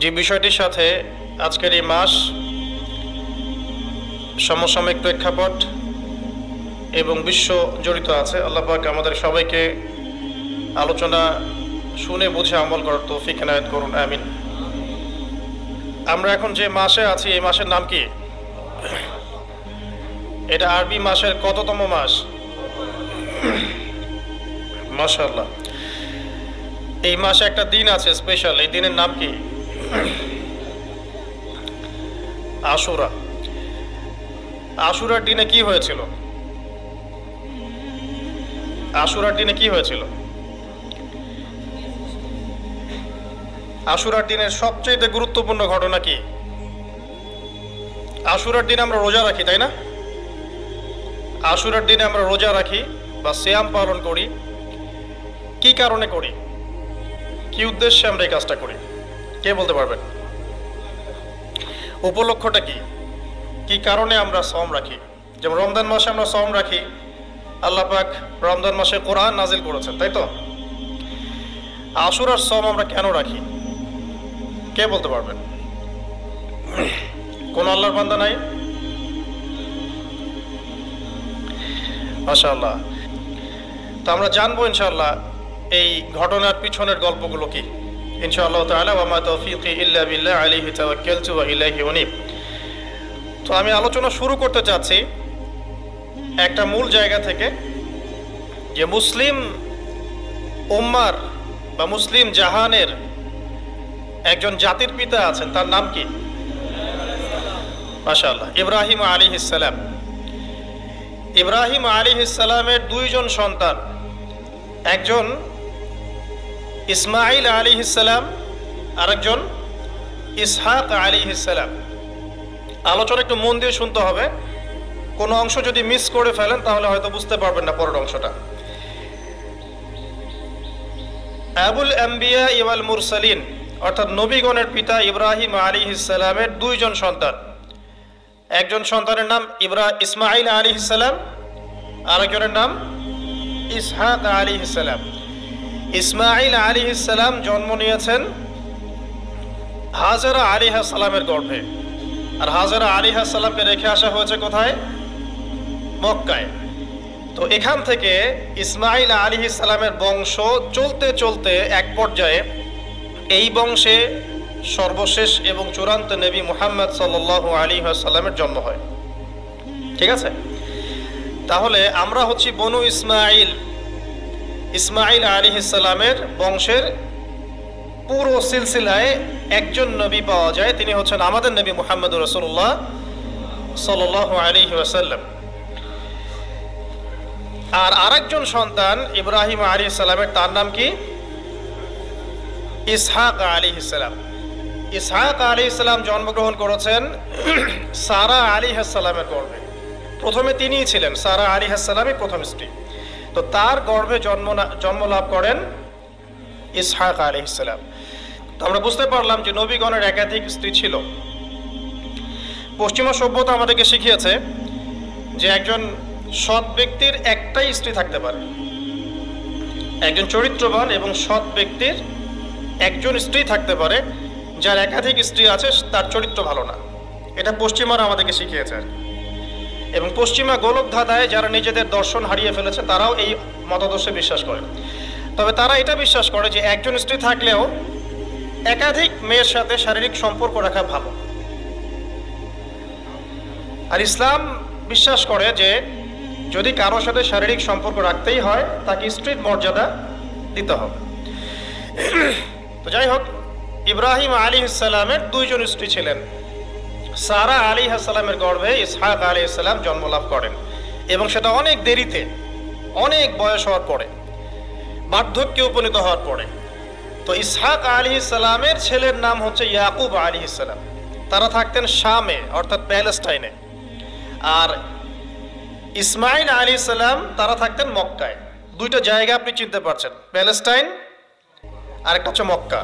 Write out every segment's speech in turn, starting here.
যে বিষয়টির সাথে আজকের এই মাস, সমসাময়িক প্রেক্ষাপট এবং বিশ্ব জড়িত আছে, আল্লাহ পাক আমাদের সবাইকে আলোচনা শুনে বুঝে আমল করার তৌফিক এনায়েত করুন, আমিন। আমরা এখন যে মাসে আছি, এই মাসের নাম কি? এটা আরবি মাসের কততম মাস? মাশাআল্লাহ। এই মাসে একটা দিন আছে স্পেশাল, এই দিনের নাম কি? আশুরা। আশুরার দিনে কি হয়েছিল? আশুরার দিনে কি হয়েছিল? আশুরার দিনের সবচেয়ে গুরুত্বপূর্ণ ঘটনা কি? আশুরার দিনে আমরা রোজা রাখি, তাই না? আশুরার দিনে আমরা রোজা রাখি বা সিয়াম পালন করি। কি কারণে করি? কি উদ্দেশ্যে আমরা এই কাজটা করি? কে বলতে পারবেন? উপলক্ষটা কি? কি কারণে আমরা সওম রাখি? যেমন রমজান মাসে আমরা সওম রাখি, আল্লাহ পাক রমজান মাসে কোরআন নাজিল করেছেন, তাই তো? আশুরার সওম আমরা কেন রাখি? কে বলতে পারবেন? কোন আল্লাহর বান্দা নাই? মাশাআল্লাহ। তো আমরা জানবো ইনশাআল্লাহ এই ঘটনার পিছনের গল্পগুলো কি, ইনশাআল্লাহ তাআলা। ওয়া মা তাওফীকি ইল্লা বিল্লাহ আলাইহি তাওয়াক্কালতু ওয়া ইলাইহি উনীব। তো আমি আলোচনা শুরু করতে চাচ্ছি একটা মূল জায়গা থেকে, যে মুসলিম উম্মার বা মুসলিম জাহানের একজন জাতির পিতা আছেন, তার নাম কি? মাশাআল্লাহ, ইব্রাহিম আলাইহিস সালাম। ইব্রাহিম আলাইহিস সালামের দুইজন সন্তান, একজন ইসমাঈল আলাইহিস সালাম, আরেকজন ইসহাক আলাইহিস সালাম। আলোচনা একটু মন দিয়ে শুনতে হবে, কোনো অংশ যদি মিস করে ফেলেন তাহলে হয়তো বুঝতে পারবেন না পরের অংশটা। আবুল আম্বিয়া ওয়াল মুরসালিন, অর্থাৎ নবীগণের পিতা ইব্রাহিম আলাইহিস সালামের দুইজন সন্তান। একজন সন্তানের নাম ইসমাঈল আলাইহিস সালাম, আরেকজনের নাম ইসহাক আলাইহিস সালাম। ইসমাঈল আলাইহিস সালাম জন্ম নিয়েছেন হাজেরা আলাইহিস সালামের গর্ভে, আর হাজেরা আলাইহিস সালামকে রেখে আসা হয়েছে কোথায়? মক্কায়। তো এখান থেকে ইসমাঈল আলাইহিস সালামের বংশ চলতে চলতে এক পর্যায়ে এই বংশে সর্বশেষ এবং চূড়ান্ত নবী মুহাম্মদ সাল্লাল্লাহু আলাইহি ওয়াসাল্লামের জন্ম হয়। ঠিক আছে? তাহলে আমরা হচ্ছি বনু ইসমাঈল। ইসমাঈল আলাইহিস সালামের বংশের পুরো সিলসিলায় একজন নবী পাওয়া যায়, তিনি হচ্ছেন আমাদের নবী মুহাম্মদুর রাসূলুল্লাহ সাল্লাল্লাহু আলাইহি ওয়াসাল্লাম। আর আরেকজন সন্তান ইব্রাহিম আলাইহিস সালামের, তার নাম কি? ইসহাক আলাইহিস সালাম। ইসহাক আলাইহিস সালাম জন্মগ্রহণ করেছেন সারা আলাইহিস সালামের গর্ভে। প্রথমে তিনিই ছিলেন, সারা আলাইহিস সালামই প্রথম স্ত্রী। তো তার গর্ভে জন্ম লাভ করেন ইসহাক আলাইহিস সালাম। তো আমরা বুঝতে পারলাম যে নবীগণের একাধিক স্ত্রী ছিল। পশ্চিমা সভ্যতা আমাদেরকে শিখিয়েছে যে একজন সৎ ব্যক্তির একটাই স্ত্রী থাকতে পারে। একজন চরিত্রবান এবং সৎ ব্যক্তির একজন স্ত্রী থাকতে পারে, যার একাধিক স্ত্রী আছে তার চরিত্র ভালো না। এটা পশ্চিমারা আমাদেরকে শিখিয়েছে। এবং পশ্চিমা গোলকধাঁধায় যারা নিজেদের দর্শন হারিয়ে ফেলেছে তারাও এই মতাদর্শে বিশ্বাস করে। তবে তারা এটা বিশ্বাস করে যে একজন স্ত্রী থাকলেও একাধিক মেয়ের সাথে শারীরিক সম্পর্ক রাখা ভালো। আর ইসলাম বিশ্বাস করে যে যদি কারোর সাথে শারীরিক সম্পর্ক রাখতেই হয় তাকে স্ত্রীর মর্যাদা দিতে হবে। তো যাই হোক, ইব্রাহিম আলাইহিস সালামের দুইজন স্ত্রী ছিলেন। সারা আলাইহিস সালামের গর্ভে ইসহাক আলাইহিস সালাম জন্ম লাভ করেন, এবং সেটা অনেক দেরিতে, অনেক বয়স হওয়ার পরে, বার্ধক্যে উপনীত হওয়ার পরে। তো ইসহাক আলাইহিস সালামের ছেলের নাম হচ্ছে ইয়াকুব আলাইহিস সালাম। তারা থাকতেন শামে, অর্থাৎ প্যালেস্টাইনে। আর ইসমাঈল আলাইহিস সালাম তারা থাকতেন মক্কায়। দুইটা জায়গা আপনি চিনতে পারছেন, প্যালেস্টাইন আর একটা হচ্ছে মক্কা।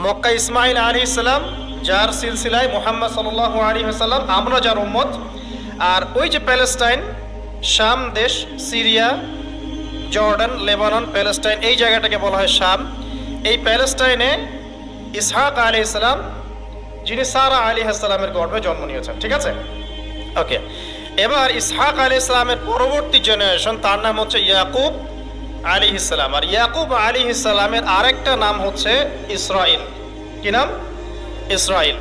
মক্কা ইসমাঈল আলাইহিস সালাম, যার সিলসিলায় মুহাম্মদ সাল্লাল্লাহু আলাইহি ওয়াসাল্লাম, আমরা যার উম্মত। আর ওই যে প্যালেস্টাইন, শাম দেশ, সিরিয়া, জর্ডান, লেবানন, প্যালেস্টাইন, এই জায়গাটাকে বলা হয় শাম। এই প্যালেস্টাইনে ইসহাক আলাইহিস সালাম যিনি সারা আলাইহিস সালামের গর্ভে জন্ম নিয়েছেন। ঠিক আছে, ওকে। এবার ইসহাক আলাইহিস সালামের পরবর্তী জেনারেশন, তার নাম হচ্ছে ইয়াকুব আলাইহিস সালাম। আর ইয়াকুব আলাইহিস সালামের আরেকটা নাম হচ্ছে ইসরাইল। কি নাম? ইসরাইল।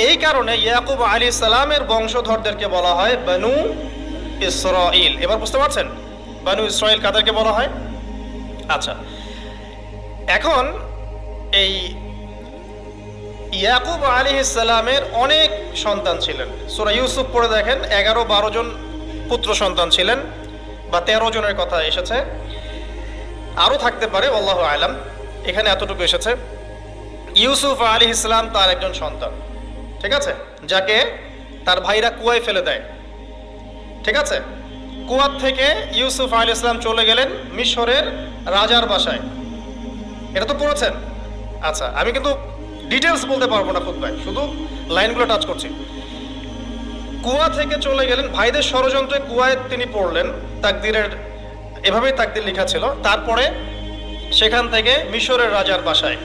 এই কারণে ইয়াকুব আলাইহিস সালামের বংশধরদেরকে বলা হয় বনু ইসরাইল। এবার বুঝতে পারছেন বনু ইসরাইল কাদেরকে বলা হয়? আচ্ছা, এখন এই ইয়াকুব আলাইহিস সালামের অনেক সন্তান ছিলেন। সূরা ইউসুফ পড়ে দেখেন 11-12 জন পুত্র সন্তান ছিলেন, বা 13 জনের কথা এসেছে, আরও থাকতে পারে, আল্লাহু আলাম। এখানে এতটুকু এসেছে। ইউসুফ আলাইহিস সালাম তার একজন সন্তান, ঠিক আছে, যাকে তার ভাইরা কুয়ায় ফেলে দেয়। ঠিক আছে, কুয়ার থেকে ইউসুফ আলাইহিস সালাম চলে গেলেন মিশরের রাজার বাসায়। এটা তো পড়েছেন। আচ্ছা, আমি কিন্তু ডিটেলস বলতে পারবো না খুতবায়, শুধু লাইনগুলো টাচ করছি। কুয়া থেকে চলে গেলেন, ভাইদের ষড়যন্ত্রে কুয়ায় তিনি পড়লেন, তাকদিরের এভাবেই তাকদির লেখা ছিল। তারপরে সেখান থেকে মিশরের রাজার বাসায়,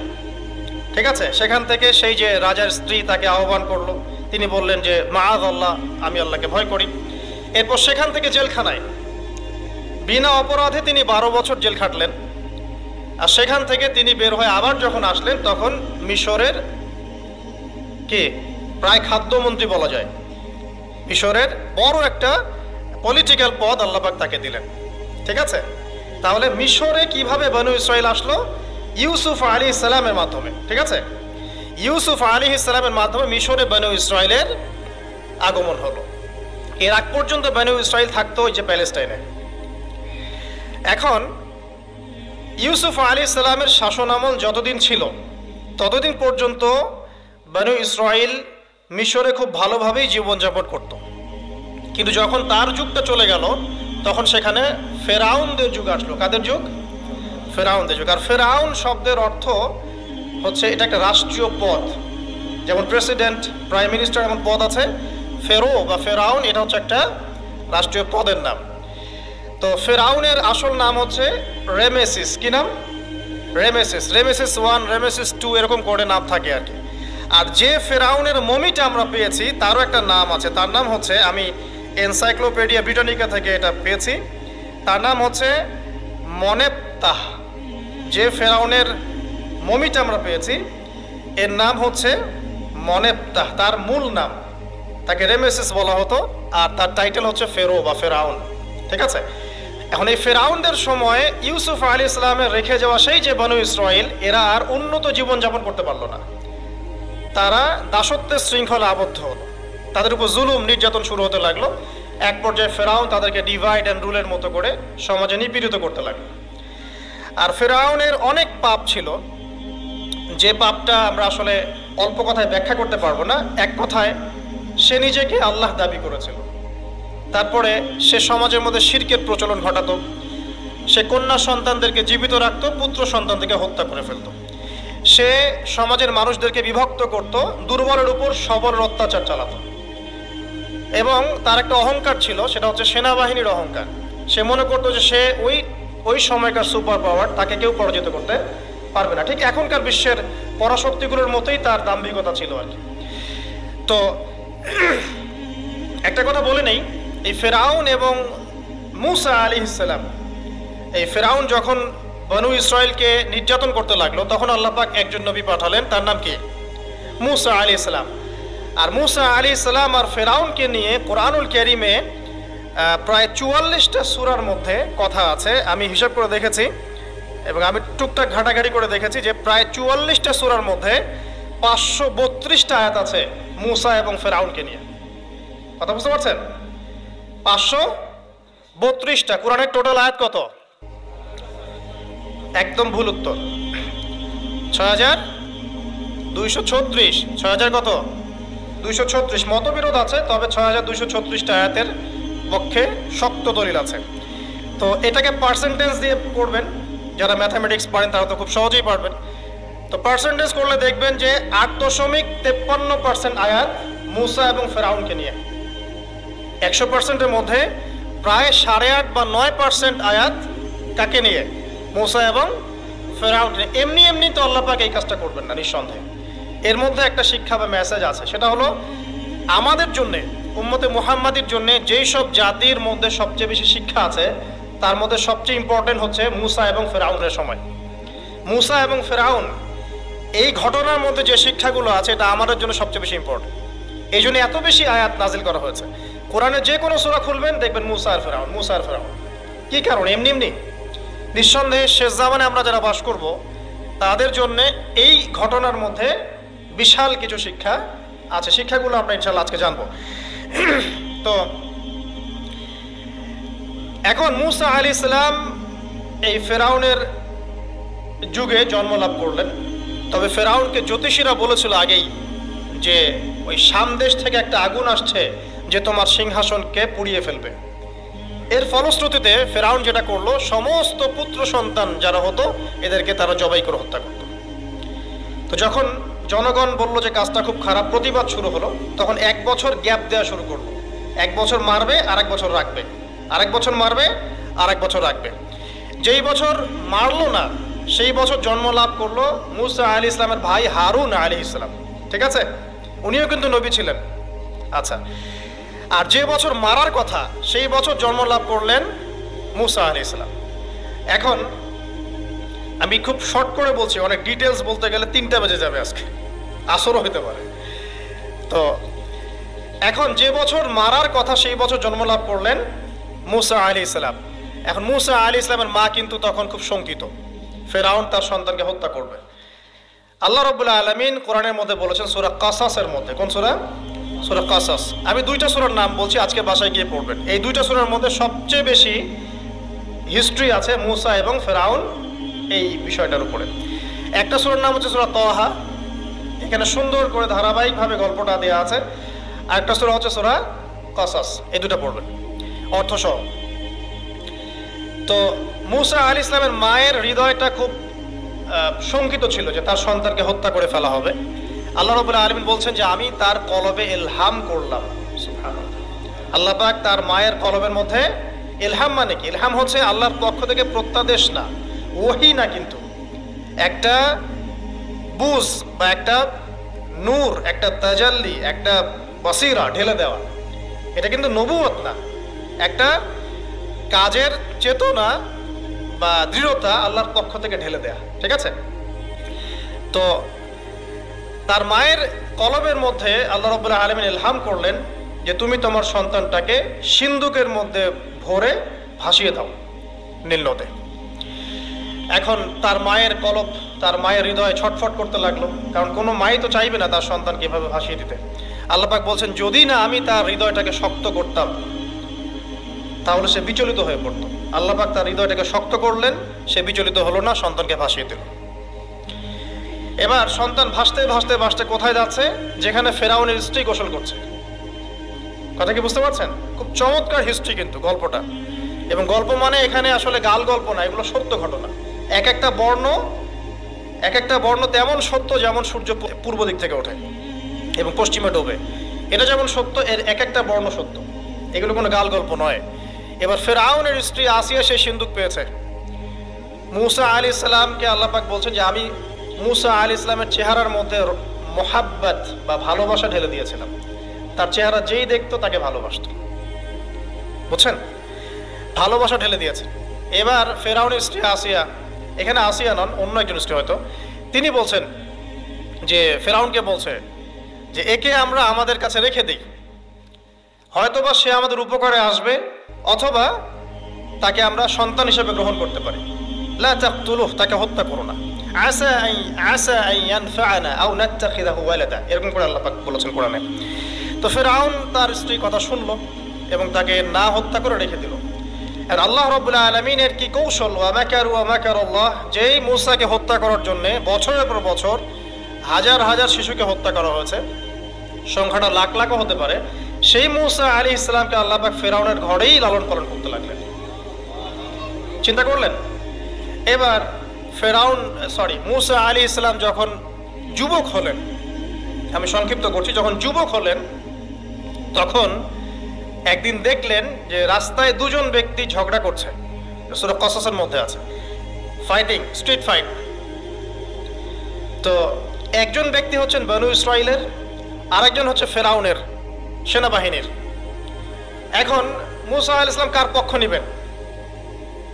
ঠিক আছে, সেখান থেকে সেই যে রাজার স্ত্রী তাকে আহ্বান করলো, তিনি বললেন যে মাআযাল্লাহ, আমি আল্লাহকে ভয় করি। এরপর সেখান থেকে জেলখানায় বিনা অপরাধে তিনি 12 বছর জেল খাটলেন। আর সেখান থেকে তিনি বের হয়ে আবার যখন আসলেন, তখন মিশরের কি প্রায় খাদ্যমন্ত্রী বলা যায়, মিশরের বড় একটা পলিটিক্যাল পদ আল্লাহ পাক তাকে দিলেন। ঠিক আছে, তাহলে মিশরে কিভাবে বনু ইসরাইল আসলো? ইউসুফ আলাইহিস সালামের মাধ্যমে। ঠিক আছে, ইউসুফ আলাইহিস সালামের মাধ্যমে মিশরে বনু ইসরাইলের আগমন হলো। এর আগ পর্যন্ত বনু ইসরাইল থাকতো ওই যে প্যালেস্টাইনে। এখন ইউসুফ আলাইহিস সালামের শাসন আমল যতদিন ছিল ততদিন পর্যন্ত বনু ইসরাইল মিশরে খুব ভালোভাবেই জীবনযাপন করত। কিন্তু যখন তার যুগটা চলে গেল, তখন সেখানে ফেরাউনদের যুগ আসলো। কাদের যুগ? ফেরাউনদের যুগ। আর ফেরাউন শব্দের অর্থ হচ্ছে এটা একটা রাষ্ট্রীয় পদ, যেমন প্রেসিডেন্ট, প্রাইম মিনিস্টার এমন পদ আছে। ফেরো বা ফেরাউন এটা হচ্ছে একটা রাষ্ট্রীয় পদের নাম। তো ফেরাউনের আসল নাম হচ্ছে রেমেসিস। কি নাম? রেমেসিস। রেমেসিস 1, রেমেসিস 2 এরকম করে নাম থাকে আর কি। আর যে ফেরাউনের মমিটা আমরা পেয়েছি তারও একটা নাম আছে। তার নাম হচ্ছে, আমি এনসাইক্লোপিডিয়া ব্রিটানিকা থেকে এটা পেয়েছি, তার নাম হচ্ছে মনেপ্তাহ। যে ফেরাউনের মমিটা আমরা পেয়েছি এর নাম হচ্ছে মনেপ্তাহ। তার মূল নাম, তাকে রেমেসিস বলা হতো, আর তার টাইটেল হচ্ছে ফেরো বা ফেরাউন। ঠিক আছে, এখন এই ফেরাউনদের সময় ইউসুফ আলাইহিস সালামের রেখে যাওয়া সেই যে বনু ইসরাইল, এরা আর উন্নত জীবনযাপন করতে পারলো না। তারা দাসত্বের শৃঙ্খলা আবদ্ধ হলো, তাদের উপর জুলুম নির্যাতন শুরু হতে লাগলো। এক পর্যায়ে ফেরাউন তাদেরকে ডিভাইড অ্যান্ড রুলের মতো করে সমাজে নিপীড়িত করতে লাগলো। আর ফেরাউনের অনেক পাপ ছিল, যে পাপটা আমরা আসলে অল্প কথায় ব্যাখ্যা করতে পারবো না। এক কথায়, সে নিজেকে আল্লাহ দাবি করেছিল। তারপরে সে সমাজের মধ্যে শিরকের প্রচলন ঘটাতো। সে কন্যা সন্তানদেরকে জীবিত রাখতো, পুত্র সন্তানদেরকে হত্যা করে ফেলতো। সে সমাজের মানুষদেরকে বিভক্ত করত, দুর্বলের উপর সবলের অত্যাচার চালাতো। এবং তার একটা অহংকার ছিল, সেটা হচ্ছে সেনাবাহিনীর অহংকার। সে মনে করতো যে সে ওই সময়কার সুপার পাওয়ার, তাকে কেউ পরাজিত করতে পারবে না। ঠিক এখনকার বিশ্বের পরাশক্তিগুলোর মতোই তার দাম্ভিকতা ছিল আর কি। তো একটা কথা বলে নেই, এই ফেরাউন এবং মূসা আলাইহিস সালাম, এই ফেরাউন যখন বনু ইসরাইলকে নির্যাতন করতে লাগলো, তখন আল্লাহ পাক একজন নবী পাঠালেন, তার নাম কি? মূসা আলাইহিস সালাম। আর মূসা আলাইহিস সালাম আর ফেরাউনকে নিয়ে কোরআনুল কারীমে প্রায় 44টা সূরার মধ্যে কথা আছে। আমি হিসাব করে দেখেছি এবং আমি টুকটাক ঘাটাঘাটি করে দেখেছি যে প্রায় 44টা সূরার মধ্যে 532টা আয়াত আছে মূসা এবং ফেরাউনকে নিয়ে। কথা বুঝতে পারছেন? 532টা। কোরআনের টোটাল আয়াত কত? একদম ভুল উত্তর, 6236। 6000 কত? 236। মতবিরোধ আছে, তবে 6236টা আয়াতের পক্ষে শক্ত দলিল আছে। তো এটাকে পার্সেন্টেজ দিয়ে পড়বেন, যারা ম্যাথামেটিক্স পড়েন তারা তো খুব সহজেই পারবেন। তো পার্সেন্টেজ করলে দেখবেন যে 8.53% আয়াত মূসা এবং ফেরাউনকে নিয়ে। 100%-এর মধ্যে প্রায় 8.5 বা 9% আয়াত কাকে নিয়ে? মূসা এবং ফেরাউন। এমনি এমনি তো আল্লাহ পাক এই কাজটা করবেন না, নিঃসন্দেহে। এর মধ্যে একটা শিক্ষা বা মেসেজ আছে, সেটা হলো আমাদের জন্যে, উম্মতে মুহাম্মাদির জন্যে যেই সব জাতির মধ্যে সবচেয়ে বেশি শিক্ষা আছে তার মধ্যে সবচেয়ে ইম্পর্টেন্ট হচ্ছে মুসা এবং ফেরাউনের সময়। মুসা এবং ফেরাউন এই ঘটনার মধ্যে যে শিক্ষাগুলো আছে এটা আমাদের জন্য সবচেয়ে বেশি ইম্পর্টেন্ট। এই জন্য এত বেশি আয়াত নাজিল করা হয়েছে। কোরআনে যে কোনো সূরা খুলবেন দেখবেন মুসা আর ফেরাউন, মুসা আর ফেরাউন। কি কারণ? এমনি এমনি নিঃসন্দেহে শেষ জামানে আমরা যারা বাস করব তাদের জন্য এই ঘটনার মধ্যে বিশাল কিছু শিক্ষা আছে। শিক্ষাগুলো আমরা ইনশাআল্লাহ আজকে জানবো। তো এখন মুসা আলাইহিস সালাম এই ফেরাউনের যুগে জন্ম লাভ করলেন। তবে ফেরাউনকে জ্যোতিষীরা বলেছিল আগেই যে ওই শাম দেশ থেকে একটা আগুন আসছে যে তোমার সিংহাসনকে পুড়িয়ে ফেলবে। এর ফলশ্রুতিতে ফেরাউন যেটা করলো, সমস্ত পুত্র সন্তান যারা হতো এদেরকে তারা জবাই করে হত্যা করত। তো যখন জনগণ বলল যে কাজটা খুব খারাপ, প্রতিবাদ শুরু হলো, তখন 1 বছর গ্যাপ দেওয়া শুরু করলো। 1 বছর মারবে আর 1 বছর রাখবে, আর 1 বছর মারবে আর 1 বছর রাখবে। যেই বছর মারলো না সেই বছর জন্ম লাভ করলো মুসা আলাইহিস ইসলামের ভাই হারুন আলাইহিস সালাম। ঠিক আছে, উনিও কিন্তু নবী ছিলেন। আচ্ছা, আর যে বছর মারার কথা সেই বছর জন্ম লাভ করলেন মুসা আলাইহিস সালাম। এখন আমি খুব শর্ট করে বলছি, অনেক ডিটেলস বলতে গেলে 3টা বেজে যাবে, আজকে আসরও হতে পারে। তো এখন যে বছর মারার কথা সেই বছর জন্ম লাভ করলেন মুসা আলাইহিস সালাম। এখন মুসা আলাইহিস সালামের মা কিন্তু তখন খুব শঙ্কিত, ফেরাউন তার সন্তানকে হত্যা করবে। আল্লাহ রাব্বুল আলামিন কোরআনের মধ্যে বলেছেন সূরা কাসাসের মধ্যে। কোন সূরা? সূরা কাসাস। আমি 2টা সূরার নাম বলছি, আজকে বাসায় গিয়ে পড়বেন। এই 2টা সূরার মধ্যে সবচেয়ে বেশি হিস্ট্রি আছে মুসা এবং ফেরাউন এই বিষয়টার উপরে। একটা সূরার নাম হচ্ছে সূরা তাহা, এখানে সুন্দর করে ধারাবাহিকভাবে গল্পটা দেওয়া আছে। আর একটা সূরা হচ্ছে সূরা কাসাস। এই 2টা পড়বেন অর্থ সহ। তো মুসা আলাইহিস সালামের মায়ের হৃদয়টা খুব শঙ্কিত ছিল যে তার সন্তানকে হত্যা করে ফেলা হবে। আল্লাহ রাব্বুল আলামিন বলছেন যে আমি তার কলবে ইলহাম করলাম। সুবহানাল্লাহ, আল্লাহ পাক তার মায়ের কলবের মধ্যে ইলহাম, মানে কি? ইলহাম হচ্ছে আল্লাহর পক্ষ থেকে প্রত্যাদেশ না, ওহী না, কিন্তু একটা বুঝ বা একটা নূর, একটা তাজাল্লি, একটা বসিরা ঢেলে দেওয়া। এটা কিন্তু নবুয়ত না, একটা কাজের চেতনা বা দৃঢ়তা আল্লাহর পক্ষ থেকে ঢেলে দেয়া। ঠিক আছে, তো তার মায়ের কলবের মধ্যে আল্লাহ রাব্বুল আলামিন ইলহাম করলেন যে তুমি তোমার সন্তানটাকে সিন্দুকের মধ্যে ভরে ভাসিয়ে দাও নীল নদে। এখন তার মায়ের কলব, তার মায়ের হৃদয় ছটফট করতে লাগলো, কারণ কোনো মাই তো চাইবে না তার সন্তানকে এভাবে ভাসিয়ে দিতে। আল্লাহ পাক বলছেন যদি না আমি তার হৃদয়টাকে শক্ত করতাম তাহলে সে বিচলিত হয়ে পড়তো। আল্লাহ পাক তার হৃদয়টাকে শক্ত করলেন, সে বিচলিত হলো না, সন্তানকে ভাসিয়ে দিল। এবার সন্তান ভাসতে ভাসতে ভাসতে কোথায় যাচ্ছে? যেখানে ফেরাউনের স্ত্রী গোসল করছে। কথা কি বুঝতে পারছেন? খুব চমৎকার হিস্ট্রি কিন্তু গল্পটা। এবং গল্প মানে এখানে আসলে গাল গল্প না, এগুলো সত্য ঘটনা। এক একটা বর্ণ তেমন সত্য যেমন সূর্য পূর্ব দিক থেকে ওঠে এবং পশ্চিমে ডোবে, এটা যেমন সত্য, এর এক একটা বর্ণ সত্য। এগুলো কোনো গাল গল্প নয়। এবার ফেরাউনের স্ত্রী আসিয়া সেই সিন্দুক পেয়েছে। মুসা আলাইহিস সালামকে আল্লাহ পাক বলছেন যে আমি মুসা আলাইহিস সালামের চেহারার মধ্যে মোহাব্বত বা ভালোবাসা ঢেলে দিয়েছিলাম। তার চেহারা যেই দেখতো তাকে ভালোবাসতো। বুঝছেন? ভালোবাসা ঢেলে দিয়েছে। এবার ফেরাউনের স্ত্রী আসিয়া, এখানে আসিয়া নন, অন্য একজন স্ত্রী হয়তো, তিনি বলছেন যে ফেরাউনকে বলছে যে একে আমরা আমাদের কাছে রেখে দিই, হয়তোবা সে আমাদের উপকারে আসবে, অথবা তাকে আমরা সন্তান হিসেবে গ্রহণ করতে পারি। লা তাকতুলুহু, তাকে হত্যা করো না। আসা আন ইয়ানফা'না আও নাত্তাখিযাহু ওয়ালাদা, এরকম করে আল্লাহ পাক বলেছেন কোরআনে। তো ফেরাউন তার স্ত্রীর কথা শুনলো এবং তাকে না হত্যা করে রেখে দিল। আর আল্লাহ রাব্বুল আলামিনের কি কৌশল! ওয়া মাকারু ওয়া মাকারাল্লাহ, যেই মূসাকে হত্যা করার জন্য বছরের পর বছর হাজার হাজার শিশুকে হত্যা করা হয়েছে, সংখ্যাটা লাখ লাখও হতে পারে, সেই মূসা আলাইহিস সালামকে আল্লাহ পাক ফেরাউনের ঘরেই লালন পালন করতে লাগলেন। চিন্তা করলেন? এবার মূসা আলাইহিস সালাম যখন যুবক হলেন, আমি সংক্ষিপ্ত করছি, যখন যুবক হলেন তখন একদিন দেখলেন যে রাস্তায় দুজন ব্যক্তি ঝগড়া করছে। সূরা কসাসের মধ্যে আছে, ফাইটিং, স্ট্রিট ফাইট। তো একজন ব্যক্তি হচ্ছেন বনু ইসরাইলের, আরেকজন হচ্ছে ফেরাউনের সেনাবাহিনীর। এখন মূসা আলাইহিস সালাম কার পক্ষ নেবেন?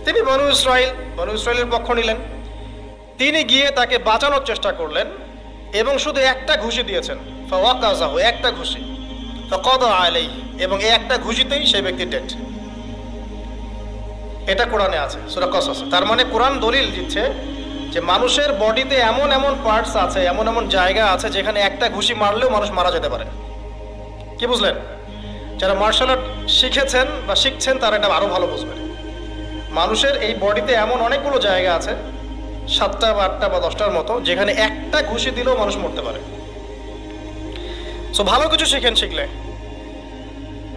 তিনি বনু ইসরাইলের পক্ষ নিলেন। তিনি গিয়ে তাকে বাঁচানোর চেষ্টা করলেন এবং শুধু একটা ঘুষি দিয়েছেন, ফাওয়াকাযাহু, একটা ঘুষি, ফাকাদা আলাইহি, এবং এই একটা ঘুষিতেই সেই ব্যক্তি ডেড। এটা কোরআনে আছে সূরা কসস। তার মানে কোরআন দলিল দিচ্ছে যে মানুষের বডিতে এমন এমন পার্টস আছে, এমন এমন জায়গা আছে যেখানে একটা ঘুষি মারলেও মানুষ মারা যেতে পারে। কি বুঝলেন? যারা মার্শাল আর্ট শিখেছেন বা শিখছেন তারা এটা আরো ভালো বুঝবেন। মানুষের এই বডিতে এমন অনেকগুলো জায়গা আছে, 7টা বা 8টা বা 10টার মতো, যেখানে একটা ঘুষি দিলেও মানুষ মরতে পারে। সো ভালো কিছু শিখেন, শিখলে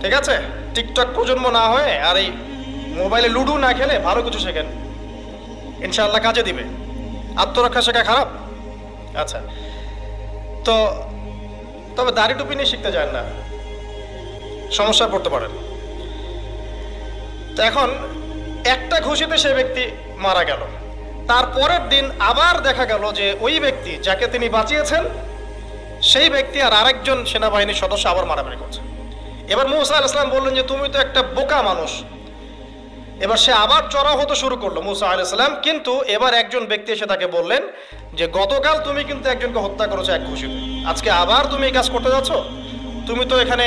ঠিক আছে। টিকটক প্রজন্ম না হয়ে আর এই মোবাইলে লুডো না খেলে ভালো কিছু শেখেন, ইনশাআল্লাহ কাজে দিবে। আত্মরক্ষা শেখা খারাপ? আচ্ছা, তো তবে দাড়ি টুপি নিয়ে শিখতে যান না, সমস্যায় পড়তে পারেন। তো এখন একটা ঘুষিতে সে ব্যক্তি মারা গেল। তারপরের দিন আবার দেখা গেল যে ওই ব্যক্তি যাকে তিনি বাঁচিয়েছেন সেই ব্যক্তি আর আরেকজন সেনাবাহিনীর সদস্য আবার মারামারি করছে। এবার মূসা আলাইহিস সালাম বললেন যে তুমি তো একটা বোকা মানুষ। এবার সে আবার চড়াও হতে শুরু করলো মূসা আলাইহিস সালাম, কিন্তু এবার একজন ব্যক্তি এসে তাকে বললেন যে গতকাল তুমি কিন্তু একজনকে হত্যা করেছো এক ঘুষিতে, আজকে আবার তুমি এই কাজ করতে যাচ্ছ, তুমি তো এখানে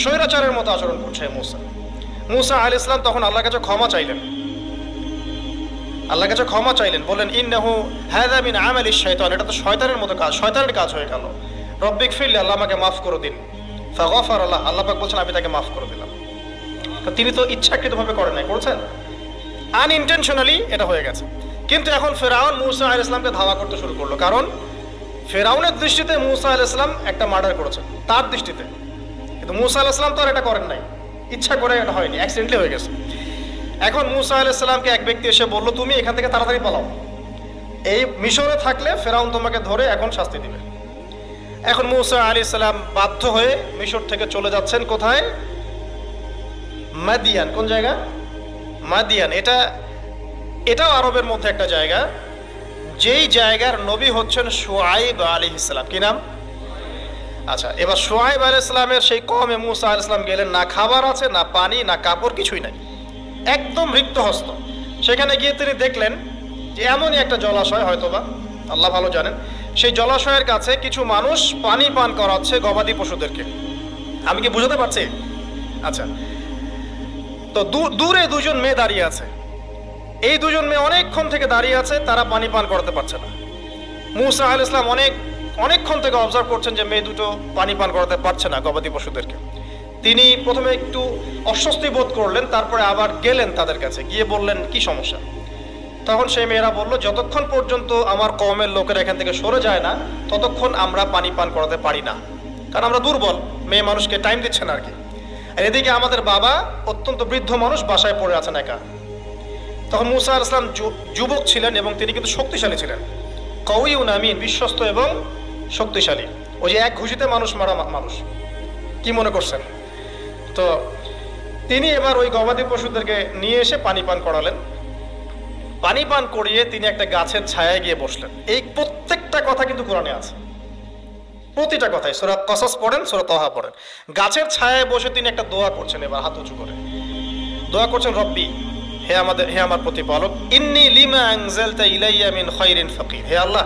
স্বৈরাচারের মতো আচরণ করছো। মূসা আলাইহিস সালাম তখন আল্লাহর কাছে ক্ষমা চাইলেন, বললেন ইন্নাহু হাযা মিন আমালিশ শাইতান, এটা তো শয়তানের মতো কাজ, শয়তানের কাজ হয়ে গেল। রব্বিক ফিরলি, আল্লাহ আমাকে মাফ করে দিন। ফাগফার আল্লাহ, আল্লাহ পাক বলছেন আমি তাকে মাফ করে দিলাম। তিনি তো ইচ্ছাকৃতভাবে করেন নাই, করেছেন আনইনটেনশনালি, এটা হয়ে গেছে। কিন্তু এখন ফেরাউন মূসা আলাইহিস সালামকে ধাওয়া করতে শুরু করলো, কারণ ফেরাউনের দৃষ্টিতে মূসা আলাইহিস সালাম একটা মার্ডার করেছেন তার দৃষ্টিতে, কিন্তু মূসা আলাইহিস সালাম তো আর এটা করেন নাই, ইচ্ছা করে এটা হয়নি, অ্যাক্সিডেন্টলি হয়ে গেছে। এখন মূসা আলাইহিস সালামকে এক ব্যক্তি এসে বলল তুমি এখান থেকে তাড়াতাড়ি পালাও, এই মিশরে থাকলে ফেরাউন তোমাকে ধরে এখন শাস্তি দিবে। এখন মূসা আলাইহিস সালাম বাধ্য হয়ে মিশর থেকে চলে যাচ্ছেন কোথায়? মাদিয়ান। কোন জায়গা? মাদিয়ান। এটাও আরবের মধ্যে একটা জায়গা, যেই জায়গার নবী হচ্ছেন শুআয়ব আলাইহিস সালাম। কি নাম? আচ্ছা, এবার শুআয়ব আলাইহিস সালামের সেই কওমে মূসা আলাইহিস সালাম গেলেন, না খাবার আছে, না পানি, না কাপড়, কিছুই নাই, একদম রিক্ত হস্ত। সেখানে গিয়ে তিনি দেখলেন যে এমনই একটা জলাশয়, হয়তোবা আল্লাহ ভালো জানেন, সেই জলাশয়ের কাছে কিছু মানুষ পানি পান করাচ্ছে গবাদি পশুদেরকে। আমি কি বুঝাতে পারছি? আচ্ছা, তো দূরে দুজন মেয়ে দাঁড়িয়ে আছে, এই দুজন মেয়ে অনেকক্ষণ থেকে দাঁড়িয়ে আছে, তারা পানি পান করতে পারছে না। মূসা আলাইহিস সালাম অনেকক্ষণ থেকে অবজার্ভ করছেন যে মেয়ে দুটো পানি পান করাতে পারছে না গবাদি পশুদেরকে। তিনি প্রথমে একটু অস্বস্তি বোধ করলেন, তারপরে আবার গেলেন তাদের কাছে, গিয়ে বললেন কি সমস্যা। তখন সেই মেয়েরা বলল যতক্ষণ পর্যন্ত আমার কওমের লোকেরা এখান থেকে সরে যায় না ততক্ষণ আমরা পানি পান করাতে পারি না, কারণ আমরা দুর্বল, মেয়ে মানুষকে টাইম দিচ্ছে না আর কি। আর এদিকে আমাদের বাবা অত্যন্ত বৃদ্ধ মানুষ, বাসায় পড়ে আছেন একা। তখন মূসা আলাইহিস সালাম যুবক ছিলেন এবং তিনি কিন্তু শক্তিশালী ছিলেন, কওয়িউন আমিন, বিশ্বস্ত এবং শক্তিশালী। ওই যে এক ঘুষিতে মানুষ মারা মানুষ, কি মনে করছেন? তো তিনি এবার ওই গবাদি পশুদেরকে নিয়ে এসে পানি পান করালেন। পানি পান করিয়ে তিনি একটা গাছের ছায়ায় গিয়ে বসলেন। এই প্রত্যেকটা কথা কিন্তু কোরআনে আছে, প্রতিটা কথাই। সূরা কসস পড়েন, সূরা তাহা পড়েন। গাছের ছায়ায় বসে তিনি একটা দোয়া করছেন, এবার হাত উঁচু করে দোয়া করছেন, রব্বি, হে আমার প্রতিপালক, ইন্নী লিমা আনজালতা ইলাইয়া মিন খায়রিন ফাকির, হে আল্লাহ,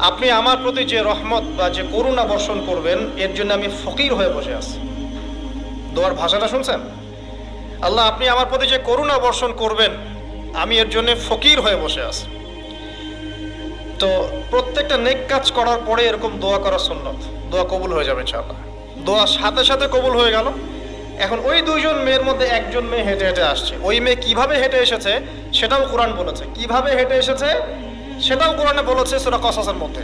আপনি আমার প্রতি যে রহমত বা যে করুণা বর্ষণ করবেন এর জন্য আমি ফকির হয়ে বসে আছি। দোয়ার ভাষাটা শুনছেন? আল্লাহ, আপনি আমার প্রতি যে করুণা বর্ষণ করবেন আমি এর জন্য ফকির হয়ে বসে আছি। তো প্রত্যেকটা নেক কাজ করার পরে এরকম দোয়া করা সুন্নত, দোয়া কবুল হয়ে যাবে ইনশাআল্লাহ। দোয়া সাথে সাথে কবুল হয়ে গেল। এখন ওই দুইজন মেয়ের মধ্যে একজন মেয়ে হেঁটে হেঁটে আসছে। ওই মেয়ে কিভাবে হেঁটে এসেছে সেটাও কোরআন বলেছে, কিভাবে হেঁটে এসেছে সেটাও কোরআনে বলেছে সূরা কসসের মধ্যে।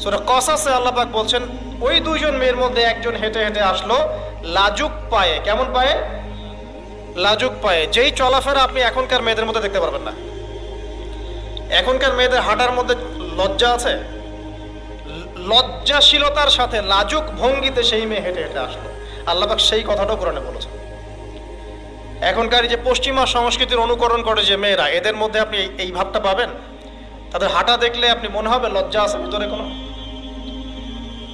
সূরা কসসে আল্লাহ পাক বলছেন ওই দুইজন মেয়ের মধ্যে একজন হেঁটে হেঁটে আসলো লাজুক পায়ে। কেমন পায়ে? লাজুক পায়ে। যেই চলাফেরা আপনি এখনকার মেয়েদের মধ্যে দেখতে পারবেন না। এখনকার মেয়েদের হাঁটার মধ্যে লজ্জা আছে, লজ্জাশীলতার সাথে লাজুক ভঙ্গিতে সেই মেয়ে হেঁটে হেঁটে আসলো। আল্লাহ পাক সেই কথাটাও কোরআনে বলেছেন। এখনকার যে পশ্চিমা সংস্কৃতির অনুকরণ করে যে মেয়েরা, এদের মধ্যে আপনি এই ভাবটা পাবেন। তাদের হাঁটা দেখলে আপনি মনে হবে লজ্জা আছে ভিতরে কোনো,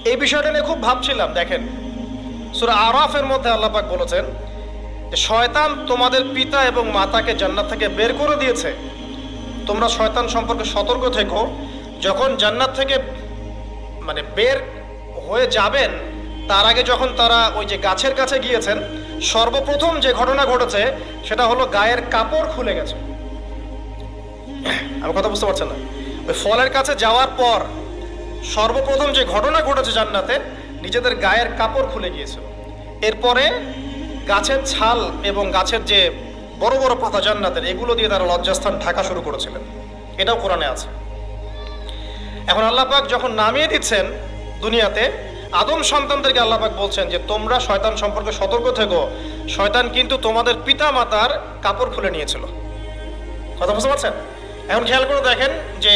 এই বিষয়টা নিয়ে খুব ভাবছিলাম। দেখেন সূরা আরাফের মধ্যে আল্লাহ পাক বলেছেন যে শয়তান তোমাদের পিতা এবং মাতাকে জান্নাত থেকে বের করে দিয়েছে, তোমরা শয়তান সম্পর্কে সতর্ক থেকো। যখন জান্নাত থেকে মানে বের হয়ে যাবেন তার আগে যখন তারা ওই যে গাছের কাছে গিয়েছেন, সর্বপ্রথম যে ঘটনা ঘটেছে সেটা হলো গায়ের কাপড় খুলে গেছে। আমার কথা বুঝতে পারছেন না? ওই ফলের কাছে যাওয়ার পর সর্বপ্রথম যে ঘটনা ঘটেছে জান্নাতে, নিজেদের গায়ের কাপড় খুলে গিয়েছিল। এরপরে গাছের ছাল এবং গাছের যে বড় বড় পাতা জান্নাতের, এগুলো দিয়ে তারা লজ্জাস্থান ঢাকা শুরু করেছিলেন। এটাও কোরআনে আছে। এখন আল্লাহ পাক যখন নামিয়ে দিচ্ছেন দুনিয়াতে, আদম সন্তানদেরকে আল্লাহ পাক বলছেন যে তোমরা শয়তান সম্পর্কে সতর্ক থেকো, শয়তান কিন্তু তোমাদের পিতা মাতার কাপড় খুলে নিয়েছিল। কথা বুঝতে পারছেন? এখন খেয়াল করে দেখেন যে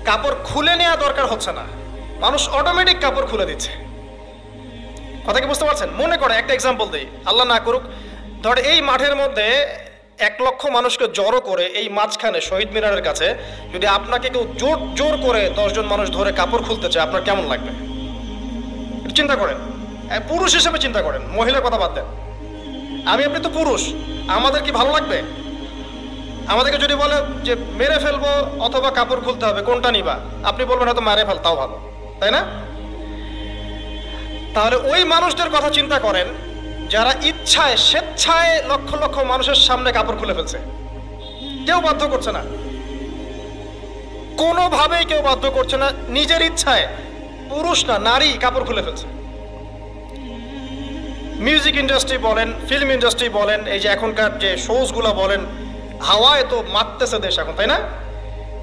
কাপড় খুলে নেওয়া দরকার হচ্ছে না, মানুষ অটোমেটিক কাপড় খুলে দিচ্ছে। কথা কি বুঝতে পারছেন? মনে করে একটা এক্সাম্পল দিই, আল্লাহ না করুক, ধর এই মাঠের মধ্যে 1 লক্ষ মানুষকে জড়ো করে এই মাঝখানে শহীদ মিনারের কাছে যদি আপনাকে কেউ জোর জোর করে 10 জন মানুষ ধরে কাপড় খুলতে চায়, আপনার কেমন লাগবে? চিন্তা করেন, পুরুষ হিসেবে চিন্তা করেন, মহিলার কথা বাদ দেন। আমি আপনি তো পুরুষ, আমাদের কি ভালো লাগবে? আমাদেরকে যদি বলে যে মেরে ফেলবো অথবা কাপড় খুলতে হবে, কোনটা নিবা? আপনি বলবেন হয়তো মেরে ফেল, তাও ভালো, তাই না? তাহলে ওই মানুষদের কথা চিন্তা করেন যারা ইচ্ছায় স্বেচ্ছায় লক্ষ লক্ষ মানুষের সামনে কাপড় খুলে ফেলছে। কেউ বাধ্য করছে না, কোনোভাবেই কেউ বাধ্য করছে না, নিজের ইচ্ছায় পুরুষ না নারী কাপড় খুলে ফেলছে। মিউজিক ইন্ডাস্ট্রি বলেন, ফিল্ম ইন্ডাস্ট্রি বলেন, এই যে এখনকার যে শোজগুলো বলেন, হাওয়ায় তো মারতেছে দেশ এখন, তাই না?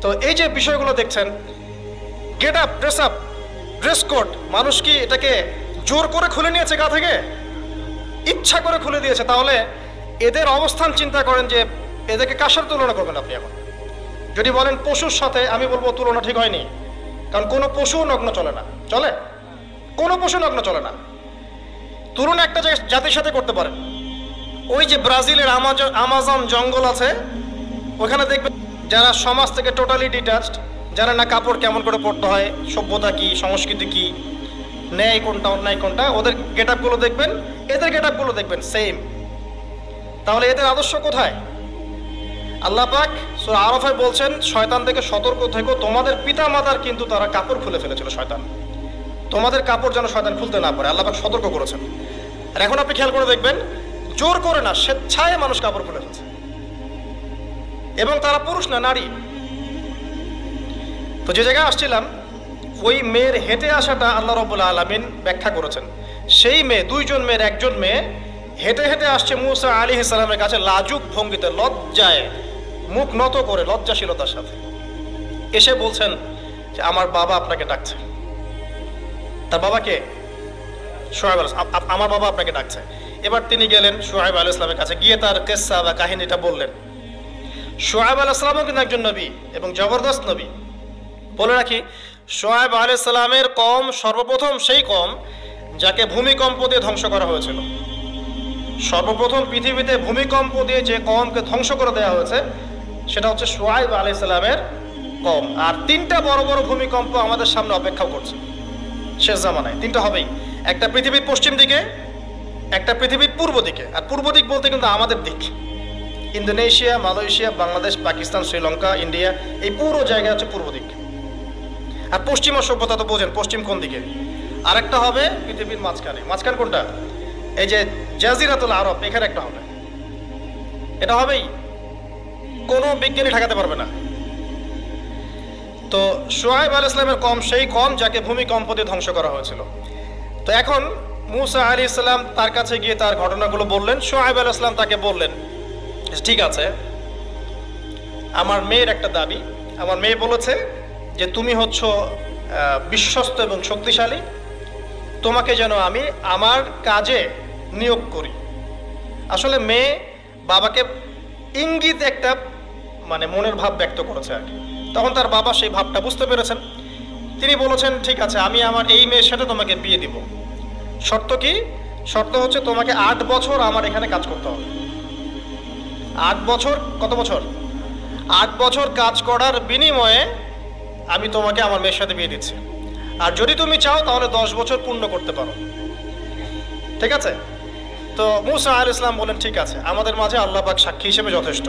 তো এই যে বিষয়গুলো দেখছেন, get up, dress up, dress code, মানুষ কি এটাকে জোর করে খুলে নিয়েছে গা থেকে? ইচ্ছা করে খুলে দিয়েছে। তাহলে এদের অবস্থান চিন্তা করেন যে এদেরকে কার সাথে তুলনা করবেন আপনি? এখন যদি বলেন পশুর সাথে, আমি বলবো তুলনা ঠিক হয়নি, কারণ কোনো পশু নগ্ন চলে না। চলে? কোনো পশু নগ্ন চলে না। তুলনা একটা জাতির সাথে করতে পারেন। ওই যে ব্রাজিলের আমাজন জঙ্গল আছে, ওখানে দেখবেন যারা সমাজ থেকে টোটালি ডিটাচড, যারা না কাপড় কেমন করে পরতে হয়, সভ্যতা কি, সংস্কৃতি কি, ন্যায় কোনটা অন্যায় কোনটা, ওদের গেট আপগুলো দেখবেন, এদের গেট আপগুলো দেখবেন সেম। তাহলে এদের আদর্শ কোথায়? আল্লাহ পাক সূরা আরাফে বলছেন শয়তান থেকে সতর্ক থেকো, তোমাদের পিতা মাতার কিন্তু তারা কাপড় খুলে ফেলেছিল শয়তান, তোমাদের কাপড় যেন শয়তান খুলতে না পারে, আল্লাহ পাক সতর্ক করেছেন। আর এখন আপনি খেয়াল করে দেখবেন, জোর করে না, স্বেচ্ছায় মানুষ কাপড় খুলে ফেলছে, এবং তারা পুরুষ না নারী। তো যে জায়গায় আসছিলাম, ওই মেয়ের হেঁটে আসাটা আল্লাহ রাব্বুল আলামিন ব্যাখ্যা করেছেন। সেই মেয়ে, 2 জন মেয়ের 1 জন মেয়ে হেঁটে হেঁটে আসছে মূসা আলাইহিস সালামের কাছে লাজুক ভঙ্গিতে, লজ্জায় মুখ নত করে, লজ্জাশীলতার সাথে এসে বলছেন যে আমার বাবা আপনাকে ডাকছে। তার বাবাকে? শুআয়ব আলাইহিস সালাম, আমার বাবা আপনাকে ডাকছে। এবার তিনি গেলেন শুআয়ব আলাইহিস সালামের কাছে, গিয়ে তার কিসসা বা কাহিনীটা বললেন। শুআয়ব আলাইহিস সালামও কিন্তু একজন নবী এবং জবরদস্ত নবী। বলে রাখি, শুআয়ব আলাইহিস সালামের কওম সর্বপ্রথম সেই কওম যাকে ভূমিকম্প দিয়ে ধ্বংস করা হয়েছিল। সর্বপ্রথম পৃথিবীতে ভূমিকম্প দিয়ে যে কওমকে ধ্বংস করে দেওয়া হয়েছে সেটা হচ্ছে শুআয়ব আলাইহিস সালামের কওম। আর 3টা বড় বড় ভূমিকম্প আমাদের সামনে অপেক্ষা করছে শেষ জামানায়। 3টা হবেই, একটা পৃথিবীর পশ্চিম দিকে, একটা পৃথিবীর পূর্ব দিকে। আর পূর্ব দিক বলতে কিন্তু আমাদের দিক, Indonesia, Malaysia, Bangladesh, Pakistan, Sri Lanka, India, এই পুরো জায়গা হচ্ছে পূর্ব দিক। আর পশ্চিমা সভ্যতা তো বোঝেন, পশ্চিম কোন দিকে। আরেকটা হবে পৃথিবীর মাঝখানে। মাঝখান কোনটা? এই যে জাজিরাতুল আরব, এখানে একটা হবে। এটা হবেই, কোনো বিজ্ঞানী ঠেকাতে পারবে না। তো শুআয়ব আলাইহিস সালামের কওম সেই কওম যাকে ভূমিকম্প দিয়ে ধ্বংস করা হয়েছিল। তো এখন মূসা আলাইহিস সালাম তার কাছে গিয়ে তার ঘটনাগুলো বললেন। শুআয়ব আলাইহিস সালাম তাকে বললেন, ঠিক আছে, আমার মেয়ের একটা দাবি। আমার মেয়ে বলেছে যে তুমি হচ্ছ বিশ্বস্ত এবং শক্তিশালী, তোমাকে যেন আমি আমার কাজে নিয়োগ করি। আসলে মেয়ে বাবাকে ইঙ্গিত একটা মানে মনের ভাব ব্যক্ত করেছে আর কি। তখন তার বাবা সেই ভাবটা বুঝতে পেরেছেন। তিনি বলেছেন, ঠিক আছে, আমি আমার এই মেয়ের সাথে তোমাকে বিয়ে দিব। শর্ত কি? শর্ত হচ্ছে তোমাকে 8 বছর আমার এখানে কাজ করতে হবে। 8 বছর? কত বছর? 8 বছর কাজ করার বিনিময়ে আমি তোমাকে আমার মেয়ের সাথে বিয়ে দিচ্ছি। আর যদি তুমি চাও তাহলে 10 বছর পূর্ণ করতে পারো। ঠিক আছে? তো মূসা আলাইহিস সালাম বলেন ঠিক আছে, আমাদের মাঝে আল্লাহ পাক সাক্ষী হিসেবে যথেষ্ট।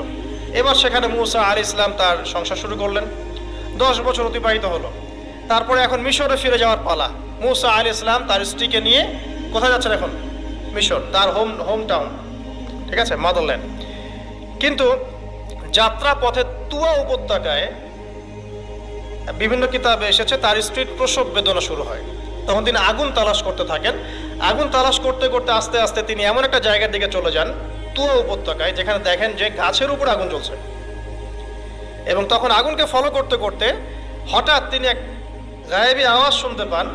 এবার সেখানে মূসা আলাইহিস সালাম তার সংসার শুরু করলেন। 10 বছর অতিবাহিত হলো। তারপরে এখন মিশরে ফিরে যাওয়ার পালা। মূসা আলাইহিস সালাম তার স্ত্রীকে নিয়ে কোথায় যাচ্ছেন এখন? মিশর, তার হোম টাউন। ঠিক আছে, মাদারল্যান্ড। কিন্তু যাত্রা পথে তুয়া উপত্যকায় বিভিন্ন কিতাবে এসেছে তার স্ত্রীর প্রসব বেদনা শুরু হয়। তখন তিনি আগুন তালাশ করতে থাকেন। আগুন তালাশ করতে করতে আস্তে আস্তে তিনি এমন একটা জায়গার দিকে চলে যান তুয়া উপত্যকায়, যেখানে দেখেন যে গাছের উপর আগুন জ্বলছে। এবং তখন আগুনকে ফলো করতে করতে হঠাৎ তিনি এক গায়েবী আওয়াজ শুনতে পান।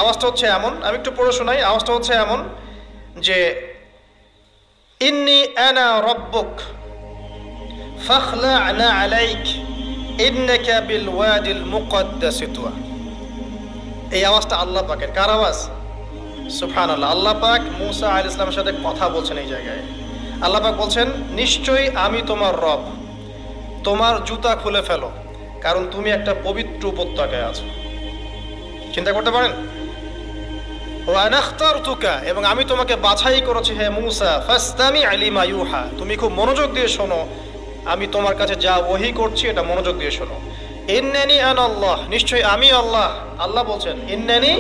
আওয়াজটা হচ্ছে এমন, আমি একটু পড়ে শোনাই। আওয়াজটা হচ্ছে এমন যে ইন্নী আনা রব্বুক ফাখলা'না আলাইক ইন্নাকা বিল ওয়াদিল মুকদ্দাস তুয়া। এই আওয়াজটা আল্লাহ পাকের। কার আওয়াজ? সুবহানাল্লাহ। আল্লাহ পাক মূসা আলাইহিস সালামের সাথে কথা বলছেন এই জায়গায়। আল্লাহ পাক বলছেন, নিশ্চয়ই আমি তোমার রব, তোমার জুতা খুলে ফেলো, কারণ তুমি একটা পবিত্র উপত্যকায় আছো। চিন্তা করতে পারেন? ওয়া আনা ইখতারতুকা, এবং আমি তোমাকে বাছাই করেছি হে মূসা, ফাসতামি লিমা ইউহা, তুমি খুব মনোযোগ দিয়ে শোনো, আমি তোমার কাছে যা ওহী করছি এটা মনোযোগ দিয়ে শোনো। ইন্নানি আনা আল্লাহ, নিশ্চয়ই আমি আল্লাহ। আল্লাহ বলছেন ইন্নানি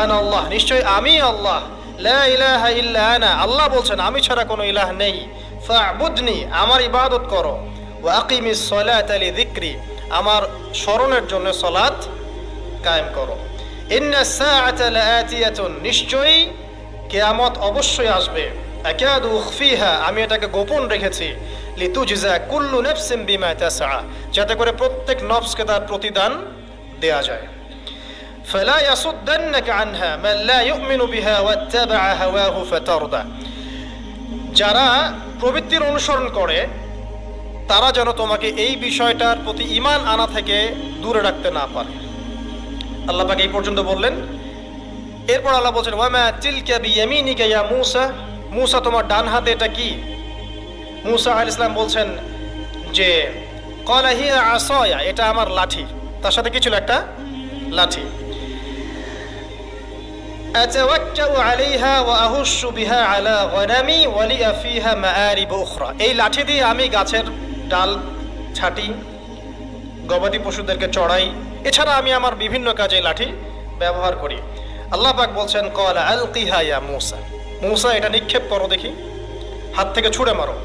আনা আল্লাহ, নিশ্চয়ই আমি আল্লাহ। লা ইলাহা ইল্লা আনা, আল্লাহ বলছেন আমি ছাড়া কোনো ইলাহ নেই। ফা'বুদনি, আমার ইবাদত করো। ওয়া আকিমিস সালাতা লিযিকরি, আমার স্মরণের জন্য সালাত কায়েম করো। ইন্নাস সাআতা লাআতিয়াতুন, নিশ্চয়ই কিয়ামত অবশ্যই আসবে। আকাদু উখফিহা, আমি এটাকে গোপন রেখেছি। লিতুজজা কুল্লু নাফসিন বিমা তাসআ, যাতে করে প্রত্যেক নফসকে তার প্রতিদান দেয়া যায়। ফালা ইয়াসুদ্দান্নাকা আনহা মান লা ইউমিনু বিহা ওয়াত্তাবা হাওয়াহু ফাতারদা, যারা প্রবৃত্তির অনুসরণ করে তারা যেন তোমাকে এই বিষয়টার প্রতি ঈমান আনা থেকে দূরে রাখতে না পারে। আল্লাহ পাক এই পর্যন্ত বললেন। এরপর আল্লাহ বলছেন, ওয়ামা তিলকা বিয়ামিনিকা ইয়া মূসা, মূসা তোমার ডান হাতে এটা কি? মূসা আলাইহিস সালাম বলছেন যে ক্বালা হিয়া আসায়া, এটা আমার লাঠি। তার সাথে কি ছিল? একটা লাঠি। আতাওয়াক্কাউ আলাইহা ওয়া আহুশু বিহা আলা গনামি ওয়া লিয়া ফিহা মাআরিব উখরা, এই লাঠি দিয়ে আমি গাছের ডাল ছাটি, গবাদি পশুদেরকে চড়াই, এছাড়া আমি আমার বিভিন্ন কাজে লাঠি ব্যবহার করি। আল্লাহ পাক বলছেন, ক্বালা আলকিহা ইয়া মূসা, মূসা এটা নিক্ষেপ করো দেখি, হাত থেকে ছুঁড়ে মারো।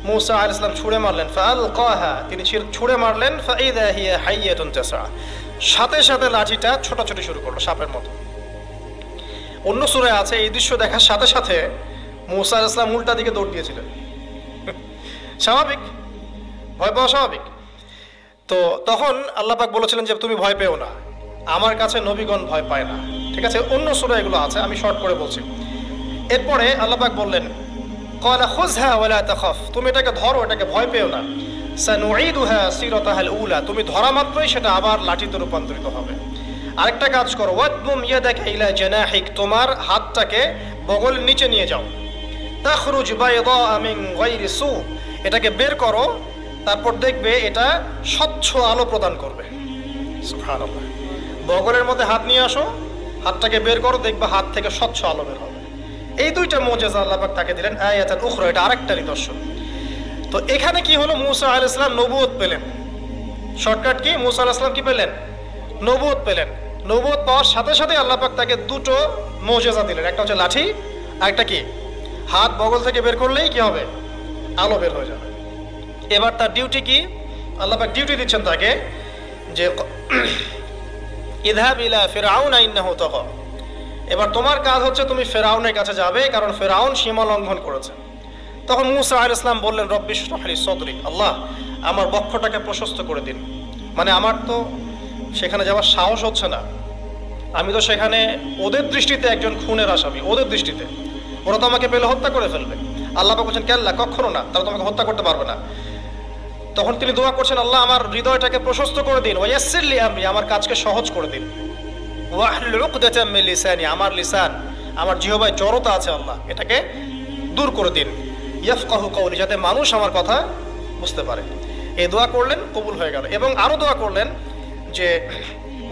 মূসা আলাইহিস সালাম ছুঁড়ে মারলেন। ফাআলকাহা, তিনি ছুঁড়ে মারলেন। ফাইদা হিয়া হাইয়াতুন তাসআ, সাথে সাথে লাঠিটা ছোটাছুটি শুরু করলো সাপের মতো। অন্য সূরায় আছে এই দৃশ্য দেখার সাথে সাথে মূসা আলাইহিস সালাম উল্টা দিকে দৌড় দিয়েছিলেন। স্বাভাবিক, ভয় পাওয়া স্বাভাবিক। তো তখন আল্লাহ পাক বলেছিলেন যে তুমি ভয় পেও না, আমার কাছে নবীগণ ভয় পায় না। ঠিক আছে, অন্য সূরায় এগুলো আছে, আমি শর্ট করে বলছি। এরপরে আল্লাহ পাক বললেন, ক্বালা খুযহা ওয়া লা তাখাফ, তুমি এটাকে ধরো, এটাকে ভয় পেও না। সানুঈদুহা সিরাতাহাল উলা, তুমি ধরা মাত্রই সেটা আবার লাঠিতে রূপান্তরিত হবে। আরেকটা কাজ করো, ওয়াদমুম ইয়াদাকা ইলা জানাহিক, তোমার হাতটাকে বগলের নিচে নিয়ে যাও। তাখরুজ বাইদা মিন গায়রি সু, এটাকে বের করো, তারপর দেখবে এটা স্বচ্ছ আলো প্রদান করবে। সুবহানাল্লাহ। বগলের মধ্যে হাত নিয়ে আসো, হাতটাকে বের করো, দেখবে হাত থেকে স্বচ্ছ আলো বের হবে। এই দুইটা মুজিজা আল্লাহ পাক তাকে দিলেন। আয়াতান উখরা, এটা আরেকটা নিদর্শন। তো এখানে কি হলো? মূসা আলাইহিস সালাম নবুয়ত পেলেন। Shortcut key? মূসা আলাইহিস সালাম কি পেলেন? নবুয়ত পেলেন। নবুয়ত পাওয়ার সাথে সাথে আল্লাহ পাক তাকে দুটো মুজিজা দিলেন। একটা হচ্ছে লাঠি, আর একটা কি? হাত বগল থেকে বের করলেই কি হবে? আলো বের হয়ে যাবে। এবার তার ডিউটি কি? আল্লাহ পাক ডিউটি দিচ্ছেন তাকে যে ইযহাব ইলা ফিরআউনা ইন্নাহু তাগা, এবার তোমার কাজ হচ্ছে তুমি ফেরাউনের কাছে যাবে, কারণ ফেরাউন সীমা লঙ্ঘন করেছে। তখন মূসা আলাইহিস সালাম বললেন, রব্বি ইশরাহ লি সাদরি, আল্লাহ আমার বক্ষটাকে প্রশস্ত করে দিন। মানে আমার তো সেখানে যাওয়ার সাহস হচ্ছে না, আমি তো সেখানে ওদের দৃষ্টিতে একজন খুনের আসামি, ওদের দৃষ্টিতে ওরা তো আমাকে পেলে হত্যা করে ফেলবে। আল্লাহ পাক বলছেন, কেল্লা, কখনো না, তারা তোমাকে হত্যা করতে পারবে না। তখন তিনি দোয়া করছেন, আল্লাহ আমার হৃদয়টাকে প্রশস্ত করে দিন, ওয়া ইয়াসসির লি আমরি, আমার কাজকে সহজ করে দিন। ওয়াহলুল উকদাতাম মিন লিসানি, আমার লিসান, আমার জিহ্বায় জড়তা আছে আল্লাহ, এটাকে দূর করে দিন। ইয়াফকাহু কওলি, যাতে মানুষ আমার কথা বুঝতে পারে। এই দোয়া করলেন, কবুল হয়ে গেল। এবং আরো দোয়া করলেন যে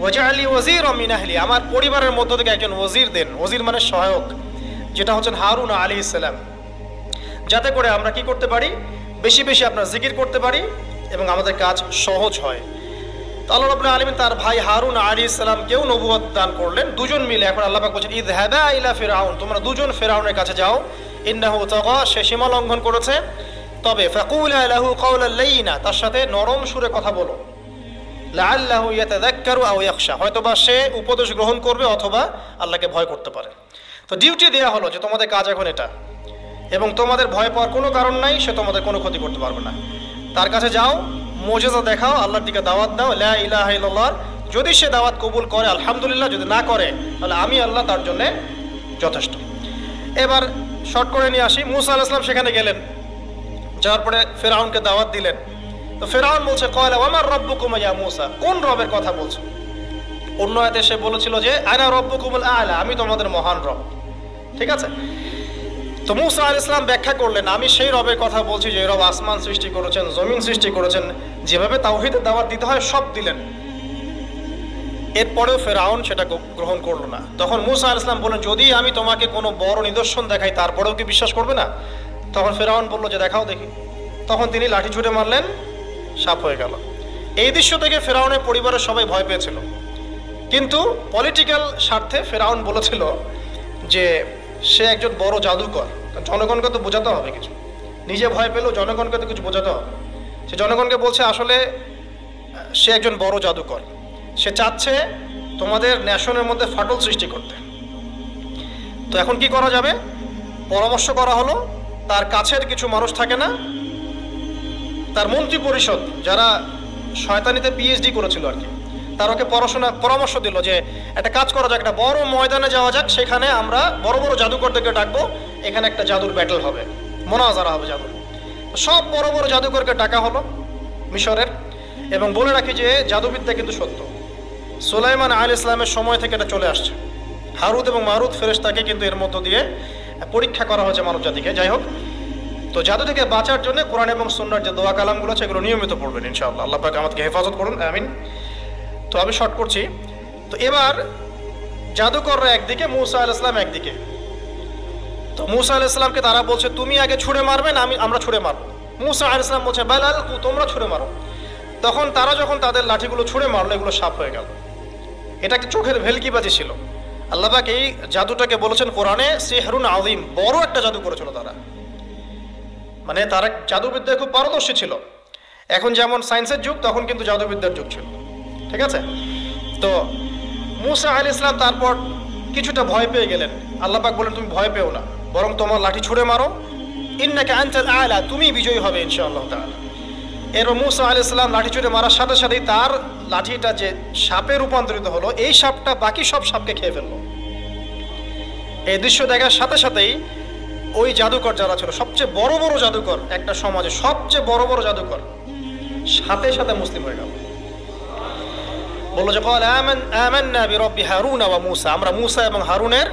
ওয়াজআলি ওয়াজিরাম মিন আহলি, আমার পরিবারের মধ্য থেকে একজন ওয়াজির দেন। ওয়াজির মানে সহায়ক, যেটা হচ্ছেন হারুন আলাইহিস সালাম, যাতে করে আমরা কি করতে পারি, বেশি বেশি আপনার জিকির করতে পারি এবং আমাদের কাজ সহজ হয়। তো আল্লাহ রাব্বুল আলামিন তার ভাই হারুন আলাইহিস সালামকেও নবুয়ত দান করলেন, দুজন মিলে। এখন আল্লাহ পাক বলছেন ইযহাবা ইলা ফিরআউন, তোমরা দুজন ফিরআউনের কাছে যাও, ইন্নাহু তাগা, সে সীমা লঙ্ঘন করেছে, তবে ফাকুলা লাহু কাওলাল লাইয়িনা, তার সাথে নরম সুরে কথা বলো, লাআল্লাহু ইয়াতাযাক্কারু আও ইয়াখশা, হয়তোবা সে উপদেশ গ্রহণ করবে অথবা আল্লাহকে ভয় করতে পারে। তো ডিউটি দেওয়া হলো যে তোমাদের কাজ এখন এটা, এবং তোমাদের ভয় পাওয়ার কোনো কারণ নাই, সে তোমাদের কোনো ক্ষতি করতে পারবে না। তার কাছে যাও, মুজিজা দেখাও, আল্লাহর দিকে দাওয়াত দাও, লা ইলাহা ইল্লাল্লাহ। যদি সে দাওয়াত কবুল করে আলহামদুলিল্লাহ, যদি না করে তাহলে আমি আল্লাহ তার জন্য যথেষ্ট। এবার শর্ট করে নিয়ে আসি, মুসা আলাইহিস সালাম সেখানে গেলেন, যাওয়ার পরে ফিরআউনকে দাওয়াত দিলেন। তো ফিরআউন বলছে ক্বালা ওয়া মার রাব্বুকুম ইয়া মুসা, কোন রবের কথা বলছো? অন্য আয়াতে সে বলেছিল যে আনা রাব্বুকুমুল আ'লা, আমি তোমাদের মহান রব। ঠিক আছে, তো মুসা আলাইহিস সালাম ব্যাখ্যা করলেন, আমি সেই রবের কথা বলছি যে রব আসমান সৃষ্টি করেছেন, জমিন সৃষ্টি করেছেন, যেভাবে তাওহীদের দাওয়াত দিতে হয় সব দিলেন। এরপরেও ফিরআউন সেটা গ্রহণ করলো না। তখন মুসা আলাইহিস সালাম বললেন, যদি আমি তোমাকে কোনো বড় নিদর্শন দেখাই তারপরেও কি বিশ্বাস করবে না? তখন ফিরআউন বলল যে দেখাও দেখি। তখন তিনি লাঠি ছুঁড়ে মারলেন, সাপ হয়ে গেল। এই দৃশ্য থেকে ফিরআউনের পরিবারের সবাই ভয় পেয়েছিল, কিন্তু পলিটিক্যাল স্বার্থে ফিরআউন বলেছিল যে সে একজন বড় জাদুকর, জনগণকে তো বোঝাতে হবে কিছু, নিজে ভয় পেলেও জনগণকে তো কিছু বোঝাতে হবে। সে জনগণকে বলছে আসলে সে একজন বড় জাদুকর, সে চাচ্ছে তোমাদের ন্যাশনের মধ্যে ফাটল সৃষ্টি করতে। তো এখন কি করা যাবে? পরামর্শ করা হলো, তার কাছের কিছু মানুষ থাকে না, তার মন্ত্রী পরিষদ যারা শয়তানিতে পিএইচডি করেছিল আর কি, তারকে পরামর্শ দিল যে একটা কাজ করা যাক, একটা বড় ময়দানে যাওয়া যাক, সেখানে আমরা বড় বড় জাদুকরদেরকে ডাকবো, এখানে একটা জাদুর ব্যাটল হবে, মোনাজারা হবে জাদুর। সব বড় বড় জাদুকরকে ডাকা হলো মিশরের, এবং বলে রাখি যে জাদুবিদ্যা কিন্তু সত্য, সুলাইমান আলাইহিস সালামের সময় থেকে এটা চলে আসছে। হারুত এবং মারুত ফেরেশতাকে কিন্তু এর মধ্য দিয়ে পরীক্ষা করা হয়েছে মানব জাতিকে। যাই হোক, তো জাদু থেকে বাঁচার জন্য কোরআন এবং সুন্নাহর যে দোয়া কালামগুলো আছে এগুলো নিয়মিত পড়বেন ইনশাআল্লাহ। আল্লাহ পাক আমাদেরকে হেফাজত করুন, আমিন। তো আমি শর্ট করছি। তো এবার জাদুকররা একদিকে, মুসা আলাইহিস সালাম একদিকে। তো মুসা আলাইহিস সালামকে তারা বলছে তুমি আগে ছুঁড়ে মারবে না আমরা ছুঁড়ে মারবো। মুসা আলাইহিস সালাম বলছে বাল আলকু, তোমরা ছুঁড়ে মারো। তখন তারা যখন তাদের লাঠিগুলো ছুঁড়ে মারলো, এগুলো সাপ হয়ে গেল। এটা একটা চোখের ভেলকিবাজি ছিল। আল্লাহ পাক এই জাদুটাকে বলেছেন কোরআনে সিহরুন আযীম, বড় একটা জাদু করেছিল তারা, মানে তারা জাদুবিদ্যায় খুব পারদর্শী ছিল। এখন যেমন সায়েন্সের যুগ, তখন কিন্তু জাদুবিদ্যার যুগ ছিল। ঠিক আছে, তো মুসা আলাইহিস সালাম তারপর কিছুটা ভয় পেয়ে গেলেন। আল্লাহ পাক বলেন তুমি ভয় পেও না, বরং তোমার লাঠি ছুঁড়ে মারো, ইন্নাকা আনতাল আ'লা, তুমি বিজয়ী হবে ইনশাআল্লাহ তাআলা। এরপর মুসা আলাইহিস সালাম লাঠি ছুঁড়ে মারার সাথে সাথেই তার লাঠিটা যে সাপে রূপান্তরিত হলো, এই সাপটা বাকি সব সাপকে খেয়ে ফেললো। এই দৃশ্য দেখার সাথে সাথেই ওই জাদুকর যারা ছিল, সবচেয়ে বড় বড় জাদুকর, একটা সমাজে সবচেয়ে বড় বড় জাদুকর, সাথে সাথে মুসলিম হয়ে গেল। বললো যে আমান্না বিরব্বি হারুন ওয়া মুসা, আমরা মুসা এবং হারুনের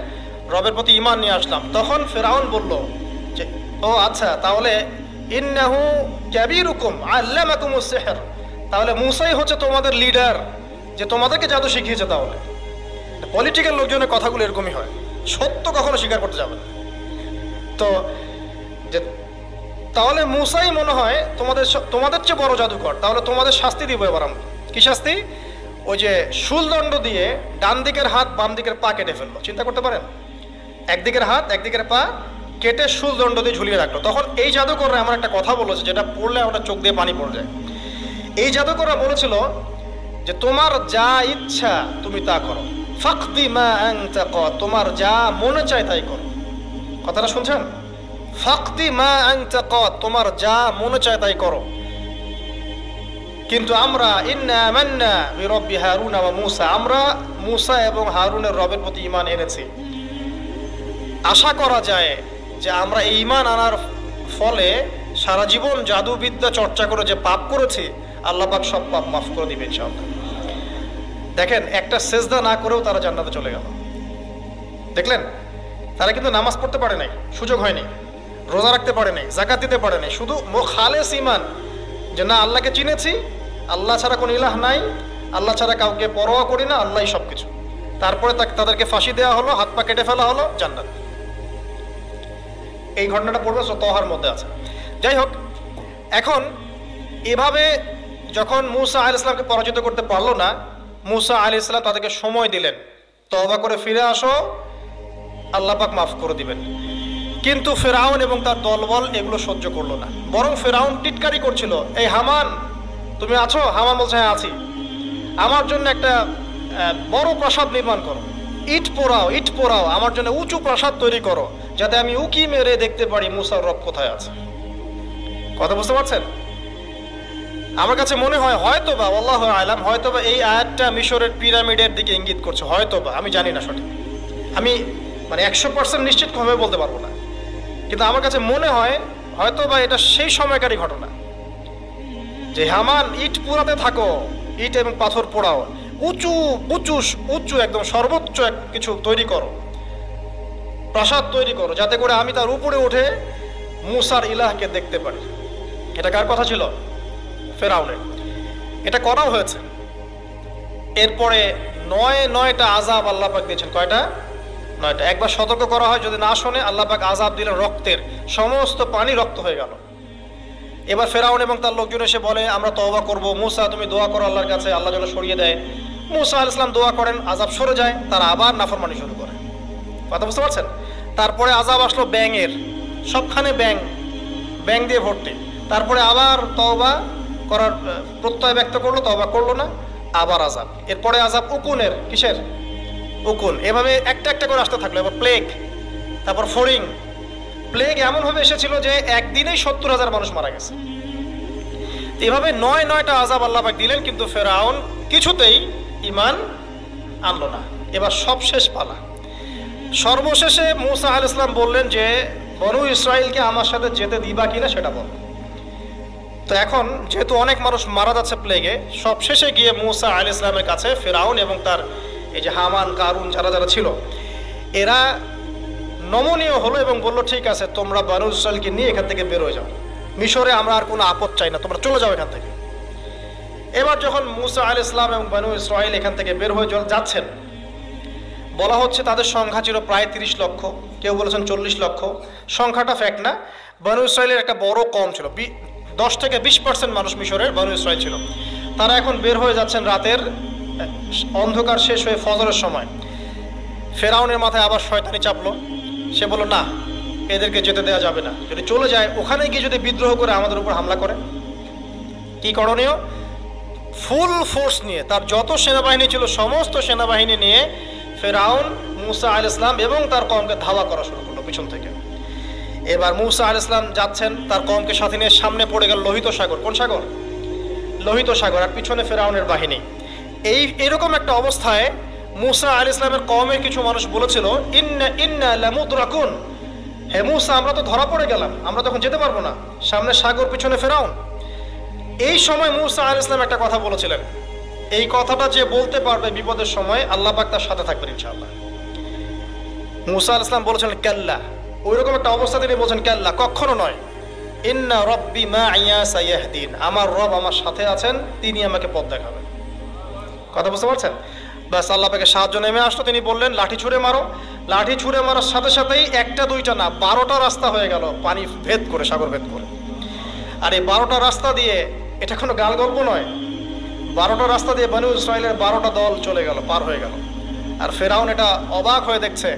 রবের প্রতি ঈমান নিয়ে আসলাম। তখন ফিরআউন বলল যে ও আচ্ছা, তাহলে ইন্নাহু কাবীরুকুম আল্লামাকুমুস সিহর, তাহলে মুসাই হচ্ছে তোমাদের লিডার, যে তোমাদেরকে জাদু শিখিয়েছে। তাহলে পলিটিক্যাল লোকজনের কথাগুলো এরকমই হয়, সত্য কখনো স্বীকার করতে যাবে না। তো যে তাহলে মুসাই মনে হয় তোমাদের চেয়ে বড় জাদুকর, তাহলে তোমাদের শাস্তি দিব এবার আমরা। কি শাস্তি? ওই যে শুলদণ্ড দিয়ে ডান দিকের হাত বাম দিকের পা কেটে ফেললো। চিন্তা করতে পারেন, একদিকের হাত একদিকের পা কেটে শুলদণ্ড দিয়ে ঝুলিয়ে রাখলো। তখন এই জাদুকররা এমন একটা কথা বলেছে যেটা পড়লে ওটা চোখ দিয়ে পানি পড়ে যায়। এই জাদুকররা বলেছিল যে তোমার যা ইচ্ছা তুমি তা করো, ফাকদি মা আনতা ক, তোমার যা মনে চায় তাই করো। কথাটা শুনছেন? ফাকদি মা আনতা ক, তোমার যা মনে চায় তাই করো। কিন্তু আমরা ইন্না আমান্না বিরব্বি হারুন ওয়া মুসা, আমরা মুসা এবং হারুনের রবের প্রতি ঈমান এনেছি। আশা করা যায় যে আমরা এই ঈমান আনার ফলে সারা জীবন জাদুবিদ্যা চর্চা করে যে পাপ করেছি, আল্লাহ পাক সব পাপ মাফ করে দিবেন ইনশাআল্লাহ। দেখেন, একটা সেজদা না করেও তারা জান্নাতে চলে গেল। দেখলেন, তারা কিন্তু নামাজ পড়তে পারে নাই, সুযোগ হয়নি, রোজা রাখতে পারে নাই, যাকাত দিতে পারে নাই, শুধু খালেস ঈমান যে না আল্লাহকে চিনেছি, আল্লাহ ছাড়া কোনো ইলাহ নাই, আল্লাহ ছাড়া কাউকে পরোয়া করি না, আল্লাহই সব কিছু। তারপরে তাদেরকে ফাঁসি দেওয়া হলো, হাত পা কেটে ফেলা হলো, জান্নাত। এই ঘটনাটা পড়বে তহার মধ্যে আছে। যাই হোক, এখন এভাবে যখন মূসা আলাইহিস সালামকে পরাজিত করতে পারলো না, মূসা আলাইহিস সালাম তাদেরকে সময় দিলেন, তওবা করে ফিরে আসো, আল্লাহ পাক মাফ করে দিবেন। কিন্তু ফেরাউন এবং তার দলবল এগুলো সহ্য করলো না, বরং ফেরাউন টিটকারি করছিল, এই হামান তুমি আছো? হামান বলছে হ্যাঁ আছি। আমার জন্য একটা বড় প্রাসাদ নির্মাণ করো, ইট পোড়াও, আমার জন্য উঁচু প্রাসাদ তৈরি করো, যাতে আমি উকি মেরে দেখতে পারি মুসার রব কোথায় আছে। কথা বুঝতে পারছেন? আমার কাছে মনে হয় হয়তোবা, আল্লাহু আ'লাম, হয়তোবা এই আয়াতটা মিশরের পিরামিডের দিকে ইঙ্গিত করছে, হয়তোবা, আমি জানি না সঠিক, আমি মানে 100% নিশ্চিত ভাবে বলতে পারবো না, কিন্তু আমার কাছে মনে হয় হয়তোবা এটা সেই সময়কারী ঘটনা, যে হামান ইট পোড়াতে থাকো, ইট এবং পাথর পোড়াও, উঁচু উঁচু উঁচু একদম সর্বোচ্চ কিছু তৈরি করো, প্রাসাদ তৈরি করো, যাতে করে আমি তার উপরে উঠে মুসার ইলাহকে দেখতে পারি। এটা কার কথা ছিল? ফেরাউনের। এটা করাও হয়েছে। এরপরে 9টা আযাব আল্লাহ পাক দিয়েছেন। কয়টা? 9টা। একবার সতর্ক করা হয়, যদি না শোনে আল্লাহ পাক আযাব দিলেন রক্তের, সমস্ত পানি রক্ত হয়ে গেল। এবার ফেরাউন এবং তার লোকজন এসে বলে আমরা তওবা করব, মুসা তুমি দোয়া করো আল্লাহর কাছে, আল্লাহ যেন সরিয়ে দেয়। মুসা আলাইহিস সালাম দোয়া করেন, আযাব সরে যায়, তারা আবার নাফরমানি শুরু করে। কথা বুঝতে পারছেন? তারপরে আযাব আসলো ব্যাঙের, সবখানে ব্যাঙ দিয়ে ভর্তি। তারপরে আবার তওবা করার প্রত্যয় ব্যক্ত করলো, তওবা করলো না, আবার আযাব। এরপরে আযাব উকুনের, কিসের? উকুন। এভাবে একটা একটা করে আসতে থাকলো। এবার প্লেগ, তারপর ফড়িং। প্লেগ এমনভাবে এসেছিল যে একদিনেই 70,000 মানুষ মারা গেছে। এভাবে 9টা আযাব আল্লাহ পাক দিলেন, কিন্তু ফেরাউন কিছুতেই ঈমান আনলো না। এবার সবশেষ পালা। সর্বশেষে মূসা আলাইহিস সালাম বললেন যে বনু ইসরাইলকে আমার সাথে যেতে দিবা কিনা সেটা বলো। তো এখন যেহেতু অনেক মানুষ মারা যাচ্ছে প্লেগে, সবশেষে গিয়ে মূসা আলাইহিস সালামের কাছে ফেরাউন এবং তার এই যে হামান, কারুন, যারা যারা ছিল, এরা নমনীয় হলো এবং বললো ঠিক আছে, তোমরা বনু ইসরাইলকে নিয়ে এখান থেকে বের হয়ে যাও, মিশরে আমরা আর কোনো আপদ চাই না, তোমরা চলে যাও এখান থেকে। এবার যখন মূসা আলাইহিস সালাম এবং বনু ইসরাইল এখান থেকে বের হয়ে যাচ্ছেন, বলা হচ্ছে তাদের সংখ্যা ছিল প্রায় 30 লক্ষ, কেউ বলেছেন 40 লক্ষ। সংখ্যাটা ফ্যাক্ট না। বনু ইসরাইলের একটা বড় কম ছিল, 10 থেকে 20% মানুষ মিশরের বনু ইসরাইল ছিল। তারা এখন বের হয়ে যাচ্ছেন রাতের অন্ধকার শেষ হয়ে ফজরের সময়। ফেরাউনের মাথায় আবার শয়তানি চাপলো। সে বলল না, এদেরকে যেতে দেওয়া যাবে না, যদি চলে যায় ওখানে গিয়ে যদি বিদ্রোহ করে আমাদের উপর হামলা করে, কি করণীয়? ফুল ফোর্স নিয়ে, তার যত সেনাবাহিনী ছিল সমস্ত সেনাবাহিনী নিয়ে ফেরাউন মূসা আলাইহিস সালাম এবং তার কওমকে ধাওয়া করা শুরু করলো পিছন থেকে। এবার মূসা আলাইহিস সালাম যাচ্ছেন, তার কওমকে সাথে নিয়ে, সামনে পড়ে গেল লোহিত সাগর। কোন সাগর? লোহিত সাগর। আর পিছনে ফেরাউনের বাহিনী। এইরকম একটা অবস্থায় মূসা আলাইহিস সালামের কওমের কিছু মানুষ বলেছিল ইন্না লামুদরাকুন, হে মূসা আমরা তো ধরা পড়ে গেলাম, আমরা তখন যেতে পারবো না, সামনে সাগর, পিছনে ফেরাউন। এই সময় মূসা আলাইহিস সালাম একটা কথা বলেছিলেন, এই কথাটা যে বলতে পারবে বিপদের সময় আল্লাহ পাক তার সাথে থাকবেন ইনশাআল্লাহ। মূসা আলাইহিস সালাম বলেছেন কাল্লা, ওইরকম একটা অবস্থা তিনি বলছেন কাল্লা, কখনো নয়, ইন্না রাব্বি মা'ইয়া সায়াহদিন, আমার রব আমার সাথে আছেন, তিনি আমাকে পথ দেখাবেন। কথা বুঝতে পারছেন? ব্যাস আল্লাহ পাকের সাহায্য নেমে আসলো। তিনি বললেন লাঠি ছুঁড়ে মারো। লাঠি ছুঁড়ে মারার সাথে সাথেই একটা দুইটা না 12টা রাস্তা হয়ে গেল, পানি ভেদ করে, সাগর ভেদ করে। আর এই 12টা রাস্তা দিয়ে, এটা কোনো গাল গল্প নয়, 12টা রাস্তা দিয়ে বনু ইসরাইলের 12টা দল চলে গেল, পার হয়ে গেল। আর ফেরাউন এটা অবাক হয়ে দেখছে।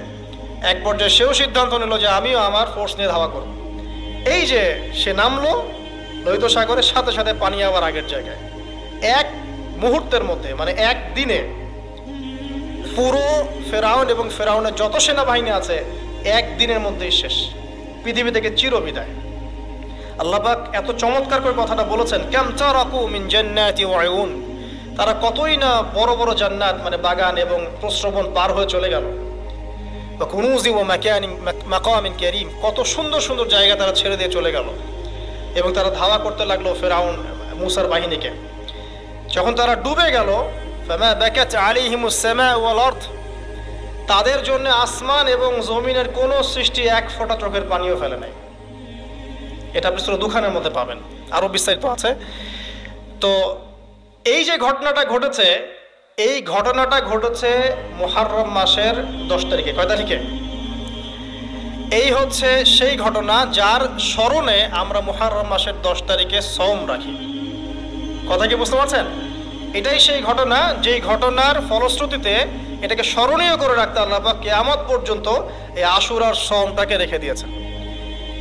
এক পর্যায়ে সেও সিদ্ধান্ত নিল যে আমিও আমার ফোর্স নিয়ে ধাওয়া করব। এই যে সে নামলো লোহিত সাগরের সাথে সাথে পানি আবার আগের জায়গায়। এক মুহূর্তের মধ্যে, মানে একদিনে পুরো ফেরাউন এবং ফেরাউনের যত সেনাবাহিনী আছে একদিনের মধ্যেই শেষ, পৃথিবী থেকে চিরবিদায়। আল্লাহ পাক এত চমৎকার করে কথাটা বলেছেন, কাম তারাকু মিন জান্নাতি ওয়া উয়ুন, তারা কতই না বড় বড় জান্নাত মানে বাগান এবং প্রস্রবণ পার হয়ে চলে গেল। ওয়া কুনুজি ওয়া মাকামিন কারীম, কত সুন্দর সুন্দর জায়গা তারা ছেড়ে দিয়ে চলে গেল। এবং তারা ধাওয়া করতে লাগলো ফেরাউন মূসার বাহিনীকে। যখন তারা ডুবে গেল, ফামা বাকাত আলাইহিমুস সামাউ ওয়াল আরদ, তাদের জন্য আসমান এবং জমিনের কোনো সৃষ্টি এক ফোঁটা চোখের পানিও ফেলে নাই। এটা আপনি সূরা দুখানের মধ্যে পাবেন, আরো বিস্তারিত আছে। তো এই যে ঘটনাটা ঘটেছে, এই ঘটনাটা ঘটেছে মুহররম মাসের 10 তারিখে। কয় তারিখে? এই হচ্ছে সেই ঘটনা যার স্মরণে আমরা মুহররম মাসের 10 তারিখে সওম রাখি। কথা কি বুঝতে পারছেন? এটাই সেই ঘটনা, যেই ঘটনার ফলশ্রুতিতে এটাকে স্মরণীয় করে রাখতে আল্লাহ পাক কিয়ামত পর্যন্ত এই আশুরার সওমটাকে রেখে দিয়েছেন।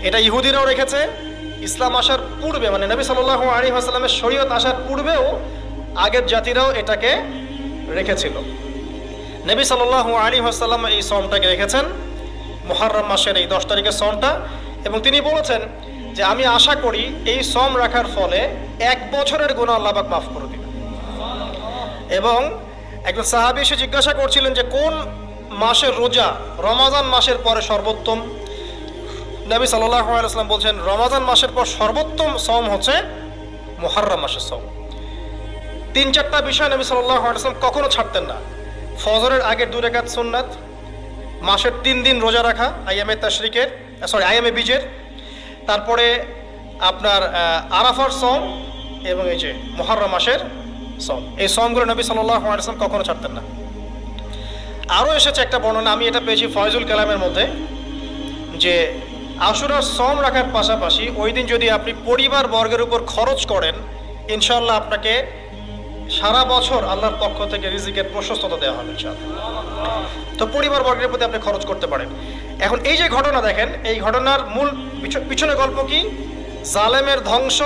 এটা ইহুদিরাও রেখেছে, ইসলাম আসার পূর্বে, মানে নবী সাল্লাল্লাহু আলাইহি ওয়াসাল্লামের শরীয়ত আসার পূর্বেও আগের জাতিরাও এটাকে রেখেছিল। নবী সাল্লাল্লাহু আলাইহি ওয়াসাল্লাম এই সওমটাকে রেখেছেন, মুহররম মাসের এই 10 তারিখের সওমটা, এবং তিনি বলেছেন যে আমি আশা করি এই সওম রাখার ফলে 1 বছরের গুনাহ আল্লাহ পাক মাফ করে দিবেন। এবং একজন সাহাবী এসে জিজ্ঞাসা করছিলেন যে কোন মাসের রোজা রমাজান মাসের পরে সর্বোত্তম? নবী সাল্লাল্লাহু আলাইহি ওয়াসাল্লাম বলছেন রমাজান মাসের পর সর্বোত্তম সওম হচ্ছে মুহররম মাসের সওম। 3-4টা বিষয় নবী সাল্লাল্লাহু আলাইহি ওয়াসাল্লাম কখনো ছাড়তেন না। ফজরের আগের 2 রাকাত সুন্নাত, মাসের 3 দিন রোজা রাখা, আইয়ামে বীজের, তারপরে আপনার আরাফার সওম, এবং এই যে মুহররম মাসের সওম। এই সওমগুলো নবী সাল্লাল্লাহু আলাইহি ওয়াসাল্লাম কখনো ছাড়তেন না। আরও এসেছে একটা বর্ণনা, আমি এটা পেয়েছি ফয়জুল কালামের মধ্যে, যে আশুরার সওম রাখার পাশাপাশি ওই দিন যদি আপনি পরিবার বর্গের উপর খরচ করেন, ইনশাআল্লাহ আপনাকে সারা বছর আল্লাহর পক্ষ থেকে রিজিকের প্রশস্ততা দেওয়া হবে ইনশাআল্লাহ। তো পরিবার বর্গের প্রতি আপনি খরচ করতে পারেন। এখন এই যে ঘটনা দেখেন, এই ঘটনার মূল পিছনে গল্প কি? জালেমের ধ্বংস,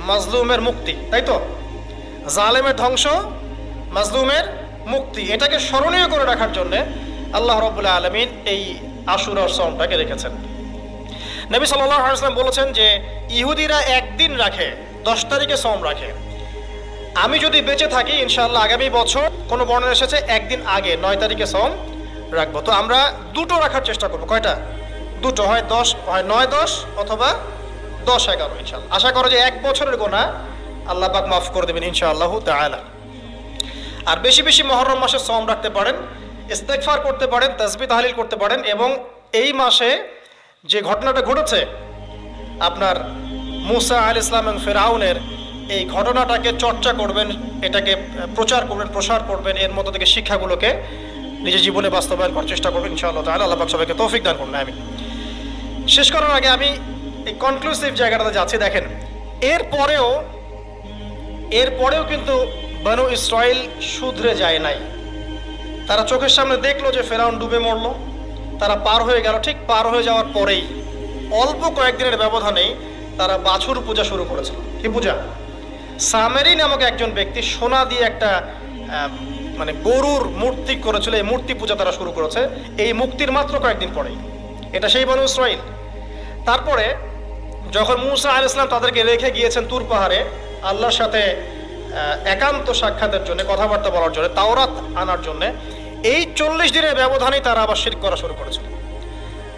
মাজলুমের মুক্তি, তাই তো? জালেমের ধ্বংস, মাজলুমের মুক্তি, এটাকে স্মরণীয় করে রাখার জন্য আল্লাহ রাব্বুল আলামিন এই আশুরার সওমটাকে রেখেছেন। নবী সাল্লাল্লাহু আলাইহি ওয়াসাল্লাম বলেছেন যে ইহুদিরা একদিন রাখে, 10 তারিখে সওম রাখে। আমি যদি বেঁচে থাকি ইনশাআল্লাহ আগামী বছর কোনো বর্ণনা এসেছে একদিন আগে 9 তারিখে সওম রাখবো। তো আমরা দুটো রাখার চেষ্টা করবো। কয়টা? দুটো, হয় 9-10 অথবা 10-11 ইনশাআল্লাহ। আশা করো যে 1 বছরের গুনাহ আল্লাহ পাক মাফ করে দেবেন ইনশাআল্লাহু তাআলা। আর বেশি বেশি মুহররম মাসে সওম রাখতে পারেন, ইস্তেগফার করতে পারেন, তাসবিহ তাহলিল করতে পারেন, এবং এই মাসে যে ঘটনাটা ঘটেছে আপনার মূসা আলাইহিস সালাম এবং ফিরআউনের, এই ঘটনাটাকে চর্চা করবেন, এটাকে প্রচার করবেন, প্রসার করবেন, এর মধ্যে থেকে শিক্ষাগুলোকে নিজের জীবনে বাস্তবায়ন করার চেষ্টা করবেন ইনশাআল্লাহ তাআলা। আল্লাহ পাক সবাইকে তৌফিক দান করুন, আমিন। শেষ করার আগে আমি এই কনক্লুসিভ জায়গাটাতে যাচ্ছি। দেখেন, এরপরেও কিন্তু বনু ইসরাইল শুধরে যায় নাই। তারা চোখের সামনে দেখলো যে ফেরাউন ডুবে মরলো, তারা পার হয়ে গেল। ঠিক পার হয়ে যাওয়ার পরেই অল্প কয়েকদিনের ব্যবধানেই তারা বাছুর পূজা শুরু করেছিল। কি পূজা? সামেরি নামক একজন ব্যক্তি সোনা দিয়ে একটা মানে গরুর মূর্তি করেছিল, এই মূর্তি পূজা তারা শুরু করেছে এই মুক্তির মাত্র কয়েকদিন পরেই। এটা সেই বনু ইসরাইল। তারপরে যখন মূসা আলাইহিস সালাম তাদেরকে রেখে গিয়েছেন তুর পাহাড়ে আল্লাহর সাথে একান্ত সাক্ষাতের জন্য, কথাবার্তা বলার জন্য, তাওরাত আনার জন্য, এই 40 দিনের ব্যবধানেই তারা আবার শিরক করা শুরু করেছিল।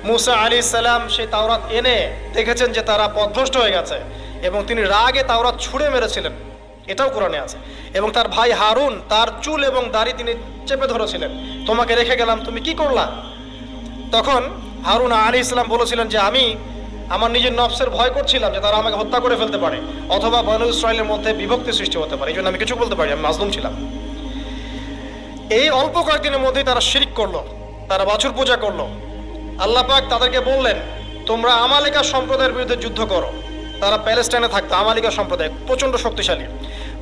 মূসা আলাইহিস সালাম সেই তাওরাত এনে দেখেছেন যে তারা পথভ্রষ্ট হয়ে গেছে, এবং তিনি রাগে তাওরাত ছুঁড়ে মেরেছিলেন, এটাও কোরআনে আছে। এবং তার ভাই হারুন তার চুল এবং দাড়ি তিনি চেপে ধরেছিলেন, তোমাকে রেখে গেলাম, তুমি কি করলা? তখন হারুন আলাইহিস সালাম বলেছিলেন যে আমি আমার নিজের নফসের ভয় করছিলাম যে তারা আমাকে হত্যা করে ফেলতে পারে, অথবা বনু ইসরাইলের মধ্যে বিভক্তি সৃষ্টি হতে পারে, এই জন্য আমি কিছু বলতে পারি, আমি মাজলুম ছিলাম। এই অল্প কয়েকদিনের মধ্যেই তারা শিরক করলো, তারা বাছুর পূজা করলো। আল্লাহ পাক তাদেরকে বললেন তোমরা আমালিকা সম্প্রদায়ের বিরুদ্ধে যুদ্ধ করো। তারা প্যালেস্টাইনে থাকতো, আমালিকা সম্প্রদায় প্রচণ্ড শক্তিশালী।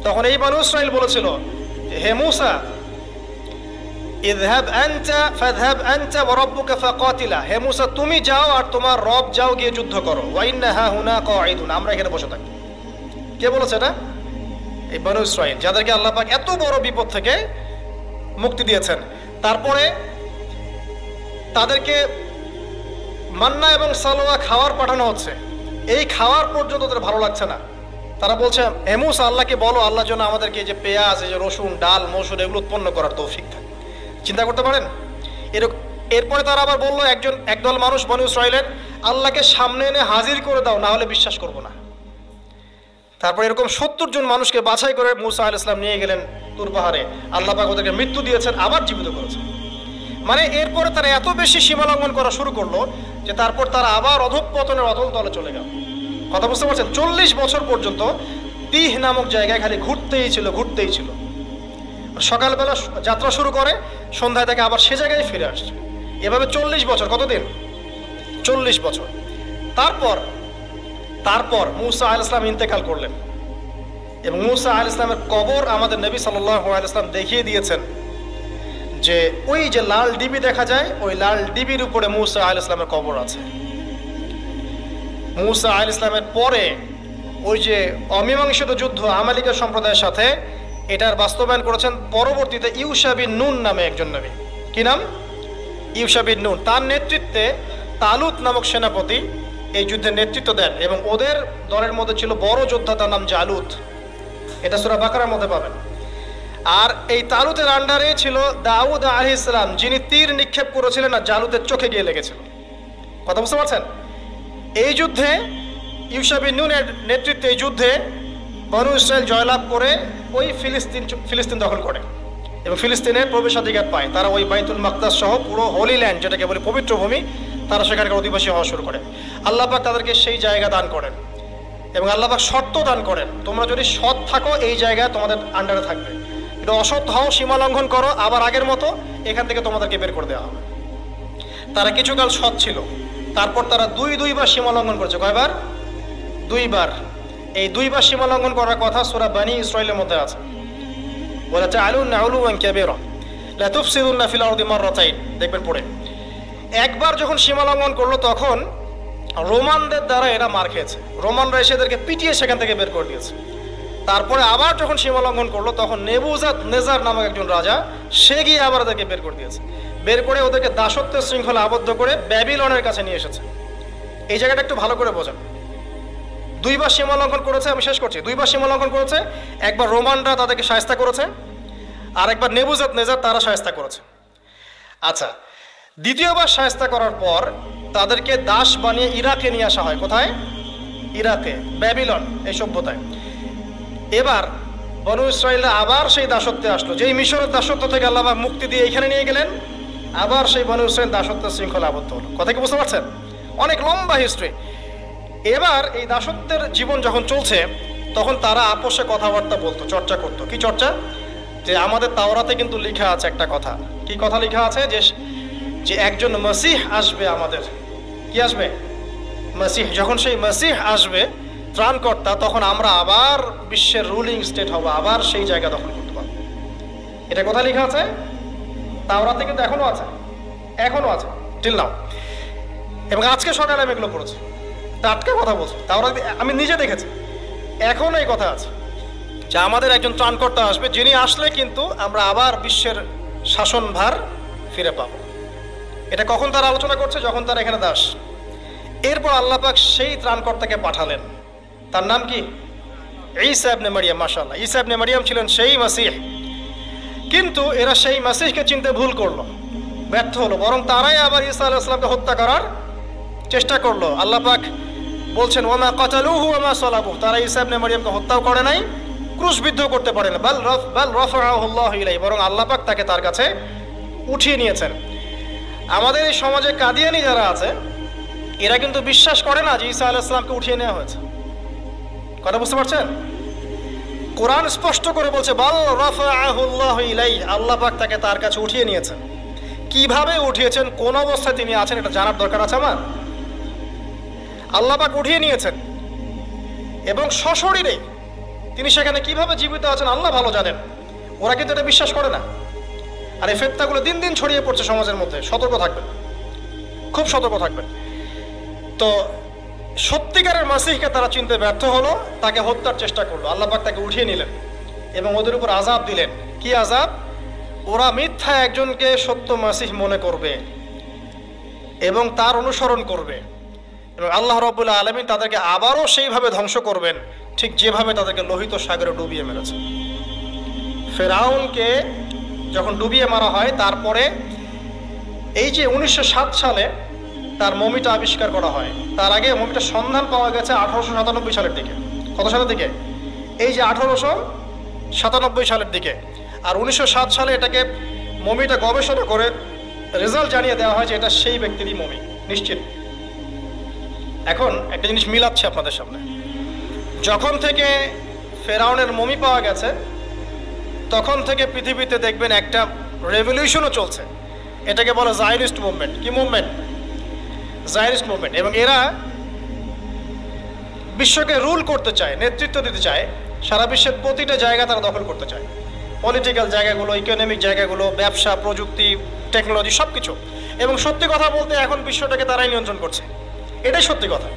তখন এই বনু ইসরাইল বলেছিল, হে মূসা, ইযহাব আনতা ফাযহাব আনতা ওয়া রাব্বুকা ফাকাতিলা, হে মূসা তুমি যাও আর তোমার রব যাও গিয়ে যুদ্ধ করো। ওয়া ইন্না হাহুনা কাঈদুন, আমরা এখানে বসে থাকি। কে বলেছে এটা? এই বনু ইসরাইল, যাদেরকে আল্লাহ পাক এত বড় বিপদ থেকে মুক্তি দিয়েছেন। তারপরে তাদেরকে মান্না এবং সালোয়া খাওয়ার পাঠানো হচ্ছে, এই খাওয়ার পর্যন্ত তাদের ভালো লাগছে না। তারা বলছে হে মূসা আল্লাহকে বলো আল্লাহর জন্য আমাদেরকে এই যে পেঁয়াজ, এই যে রসুন, ডাল, মসুর এগুলো উৎপন্ন করার তৌফিক থাকে। চিন্তা করতে পারেন এরপরে তারা আবার বললো একদল মানুষ বনু ইসরাইলের, আল্লাহকে সামনে এনে হাজির করে দাও, না হলে বিশ্বাস করবো না। তারপর এরকম 70 জন মানুষকে বাছাই করে মূসা আলাইহিস সালাম নিয়ে গেলেন তুর পাহাড়ে। আল্লাহ পাক ওদেরকে মৃত্যু দিয়েছেন, আবার জীবিত করেছেন। মানে এরপরে তারা এত বেশি সীমা লঙ্ঘন করা শুরু করলো যে তারপর তারা আবার অধঃপতনের অতল তলে চলে গেল। কথা বুঝতে পারছেন? 40 বছর পর্যন্ত তিহ নামক জায়গায় খালি ঘুরতেই ছিল। সকালবেলা যাত্রা শুরু করে, সন্ধ্যায় থেকে আবার সে জায়গায় ফিরে আসছে। এভাবে 40 বছর। কতদিন? 40 বছর। তারপর মূসা আলাইহিস সালাম ইন্তেকাল করলেন এবং মূসা আলাইহিস সালামের কবর আমাদের নবী সাল্লাল্লাহু আলাইহি ওয়াসাল্লাম দেখিয়ে দিয়েছেন যে ওই যে লাল ডিবি দেখা যায়, ওই লাল ডিবির উপরে মূসা আলাইহিস সালামের কবর আছে। মূসা আলাইহিস সালামের পরে ওই যে অমীমাংসিত যুদ্ধ আমালিকা সম্প্রদায়ের সাথে, এটার বাস্তবায়ন করেছেন পরবর্তীতে ইউশা বিন নুন নামে একজন নবী। কি নাম? ইউশা বিন নুন। তার নেতৃত্বে তালুত নামক সেনাপতি এই যুদ্ধের নেতৃত্ব দেন এবং ওদের দলের মধ্যে ছিল বড় যোদ্ধা, তার নাম জালুত। এটা সূরা বাকারার মধ্যে পাবেন। আর এই তালুতের আন্ডারে ছিল দাউদ আলাইহিস সালাম, যিনি তীর নিক্ষেপ করেছিলেন আর জালুতের চোখে গিয়ে লেগেছিল। কথা বুঝতে পারছেন? এই যুদ্ধে ইউশা বিন নুনের নেতৃত্বে এই যুদ্ধে বনু ইসরাইল জয়লাভ করে ওই ফিলিস্তিন দখল করে এবং ফিলিস্তিনের প্রবেশাধিকার পায়। তারা ওই বাইতুল মাকদাস সহ পুরো হোলি ল্যান্ড, যেটাকে বলে পবিত্র ভূমি, তারা সেখানকার অধিবাসী হওয়া শুরু করে। আল্লাহ পাক তাদেরকে সেই জায়গা দান করেন এবং আল্লাহ পাক শর্ত দান করেন, তোমরা যদি সৎ থাকো এই জায়গায় তোমাদের আন্ডারে থাকবে, এটা অসৎ হও, সীমা লঙ্ঘন করো, আবার আগের মতো এখান থেকে তোমাদেরকে বের করে দেওয়া হবে। তারা কিছুকাল সৎ ছিল, তারপর তারা দুইবার সীমা লঙ্ঘন করেছে। কয়বার? 2 বার। এই 2 বার সীমা লঙ্ঘন করার কথা সূরা বনী ইসরাঈলের মধ্যে আছে। ওয়ালা তাআলুনা উলুওয়ান কাবীরা লা তুফসিদুনা ফিল আরদি মাররাতাইন, দেখবেন পড়ে। একবার যখন সীমা লঙ্ঘন করলো তখন রোমানদের দ্বারা এরা মার খেয়েছে, রোমানরা এসে এদেরকে পিটিয়ে সেখান থেকে বের করে দিয়েছে। তারপরে আবার যখন সীমা লঙ্ঘন করলো তখন নেবুজাদনেজার নামক একজন রাজা, সে গিয়ে আবার ওদেরকে বের করে দিয়েছে। বের করে ওদেরকে দাসত্বের শৃঙ্খলা আবদ্ধ করে ব্যাবিলনের কাছে নিয়ে এসেছে। এই জায়গাটা একটু ভালো করে বোঝেন। 2 বার সীমা লঙ্ঘন করেছে, আমি শেষ করছি। 2 বার সীমা লঙ্ঘন করেছে। একবার রোমানরা তাদেরকে শায়েস্তা করেছে, আর একবার নেবুজাদনেজার তারা শায়েস্তা করেছে। আচ্ছা, দ্বিতীয়বার শায়েস্তা করার পর তাদেরকে দাস বানিয়ে ইরাকে নিয়ে আসা হয়। কোথায়? ইরাকে, ব্যাবিলন এই সভ্যতায়। এবার বনু ইসরাঈলরা আবার সেই দাসত্বে আসলো, যেই মিশরের দাসত্ব থেকে আল্লাহ মুক্তি দিয়ে এখানে নিয়ে গেলেন, আবার সেই বনু ইসরাঈল দাসত্বের শৃঙ্খলা আবদ্ধ হলো। কথা কি বুঝতে পারছেন? অনেক লম্বা হিস্ট্রি। এবার এই দাসত্বের জীবন যখন চলছে তখন তারা আপোষে কথাবার্তা বলতো, চর্চা করতো। কি চর্চা? যে আমাদের তাওরাতে কিন্তু লেখা আছে একটা কথা। কি কথা লেখা আছে? যে একজন মসিহ আসবে আমাদের। কি আসবে? মসিহ। যখন সেই মসিহ আসবে, ত্রাণকর্তা, তখন আমরা আবার বিশ্বের রুলিং স্টেট হব, আবার সেই জায়গা দখল করতে পারব। এটা কোথায় লেখা আছে? তাওরাতে কিন্তু এখনো আছে টিল নাও। এবং আজকে সকালে আমি এগুলো পড়েছি, টাটকা কথা বলছি। তাওরাতে আমি নিজে দেখেছি, এখন এই কথা আছে যে আমাদের একজন ত্রাণকর্তা আসবে, যিনি আসলে কিন্তু আমরা আবার বিশ্বের শাসনভার ফিরে পাব। এটা কখন তারা আলোচনা করছে? যখন তারা এখানে দাস। এরপর আল্লাহ পাক সেই ত্রাণকর্তাকে পাঠালেন। তার নাম কি? ঈসা ইবনে মারইয়াম। মাশাআল্লাহ, ঈসা ইবনে মারইয়াম ছিলেন সেই মাসিহ। কিন্তু এরা সেই মাসিহকে চিনতে ভুল করলো, ব্যর্থ হলো, বরং তারাই আবার ঈসা আলাইহিস সালামকে হত্যা করার চেষ্টা করলো। আল্লাহ পাক বলছেন ওয়ামা কাতালুহু ওয়ামা সালাবুহু, তারা ঈসা ইবনে মারইয়ামকে হত্যাও করে নাই, ক্রুশবিদ্ধ করতে পারে না। বাল রাফাআহু আল্লাহু ইলাইহি, বরং আল্লাহ পাক তাকে তার কাছে উঠিয়ে নিয়েছেন। আমাদের এই সমাজে কাদিয়ানি যারা আছে, এরা কিন্তু বিশ্বাস করে না যে ঈসা আলাইহিস সালামকে উঠিয়ে নেওয়া হয়েছে। কথা বুঝতে পারছেন? কোরআন স্পষ্ট করে বলছে বাল রাফাআহু আল্লাহু ইলাইহি, আল্লাহ পাক তাকে তার কাছে উঠিয়ে নিয়েছেন। কিভাবে উঠিয়েছেন, কোন অবস্থায় তিনি আছেন, এটা জানার দরকার আছে আমার। আল্লাহ পাক উঠিয়ে নিয়েছেন এবং সশরীরে তিনি সেখানে কিভাবে জীবিত আছেন আল্লাহ ভালো জানেন। ওরা কিন্তু এটা বিশ্বাস করে না। আর এই ফিতনাগুলো দিন দিন ছড়িয়ে পড়ছে সমাজের মধ্যে। সতর্ক থাকবেন, খুব সতর্ক থাকবেন। তো সত্যিকারের মাসিহকে তারা চিনতে ব্যর্থ হলো, তাকে হত্যার চেষ্টা করলো। আল্লাহ পাক তাকে উঠিয়ে নিলেন এবং ওদের উপর আযাব দিলেন। কি আযাব? ওরা মিথ্যা একজনকে সত্য মাসিহ মনে করবে এবং তার অনুসরণ করবে, এবং আল্লাহ রাব্বুল আলামিন তাদেরকে আবারও সেইভাবে ধ্বংস করবেন, ঠিক যেভাবে তাদেরকে লোহিত সাগরে ডুবিয়ে মেরেছে। ফেরাউনকে যখন ডুবিয়ে মারা হয়, তারপরে এই যে 1907 সালে তার মমিটা আবিষ্কার করা হয়, তার আগে মমিটার সন্ধান পাওয়া গেছে 1897 সালের দিকে। কত সালের দিকে? এই যে 1897 সালের দিকে। আর 1907 সালে এটাকে মমিটা গবেষণা করে রেজাল্ট জানিয়ে দেওয়া হয় যে এটা সেই ব্যক্তিরই মমি, নিশ্চিত। এখন একটা জিনিস মিলাচ্ছে আপনাদের সামনে। যখন থেকে ফেরাউনের মমি পাওয়া গেছে, তখন থেকে পৃথিবীতে দেখবেন একটা রেভলিউশনও চলছে। এটাকে বলে জায়নিস্ট মুভমেন্ট। কি মুভমেন্ট? Zionist movement. এবং এরা বিশ্বকে রুল করতে চায়, নেতৃত্ব দিতে চায়, সারা বিশ্বের প্রতিটা জায়গা তারা দখল করতে চায়। পলিটিক্যাল জায়গাগুলো, ইকোনমিক জায়গাগুলো, ব্যবসা, প্রযুক্তি, টেকনোলজি, সব কিছু। এবং সত্যি কথা বলতে এখন বিশ্বটাকে তারাই নিয়ন্ত্রণ করছে, এটাই সত্যি কথা।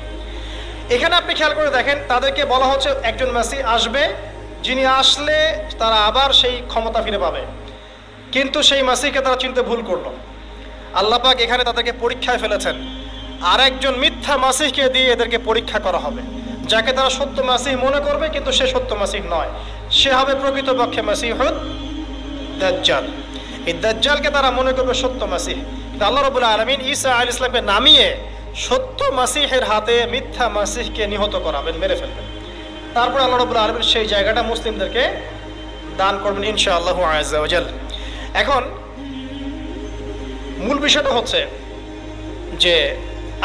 এখানে আপনি খেয়াল করে দেখেন, তাদেরকে বলা হচ্ছে একজন মেসি আসবে, যিনি আসলে তারা আবার সেই ক্ষমতা ফিরে পাবে। কিন্তু সেই মেসিকে তারা চিনতে ভুল করলো। আল্লাহ পাক এখানে তাদেরকে পরীক্ষায় ফেলেছেন। আর একজন মিথ্যা মাসিহকে দিয়ে এদেরকে পরীক্ষা করা হবে, যাকে তারা সত্য মাসিহ মনে করবে, কিন্তু সে সত্য মাসিহ নয়। সে হবে প্রকৃতপক্ষে মাসিহুদ দাজ্জাল। এই দাজ্জালকে তারা মনে করবে সত্য মাসিহ। কিন্তু আল্লাহ রাব্বুল আলামিন ঈসা আলাইহিস সালামকে নামিয়ে সত্য মাসিহের হাতে মিথ্যা মাসিহকে নিহত করাবেন, মেরে ফেলবেন। তারপর আল্লাহ রাব্বুল আলামিন সেই জায়গাটা মুসলিমদেরকে দান করবেন ইনশাআল্লাহু আযজা ওয়া জাল। এখন মূল বিষয়টা হচ্ছে যে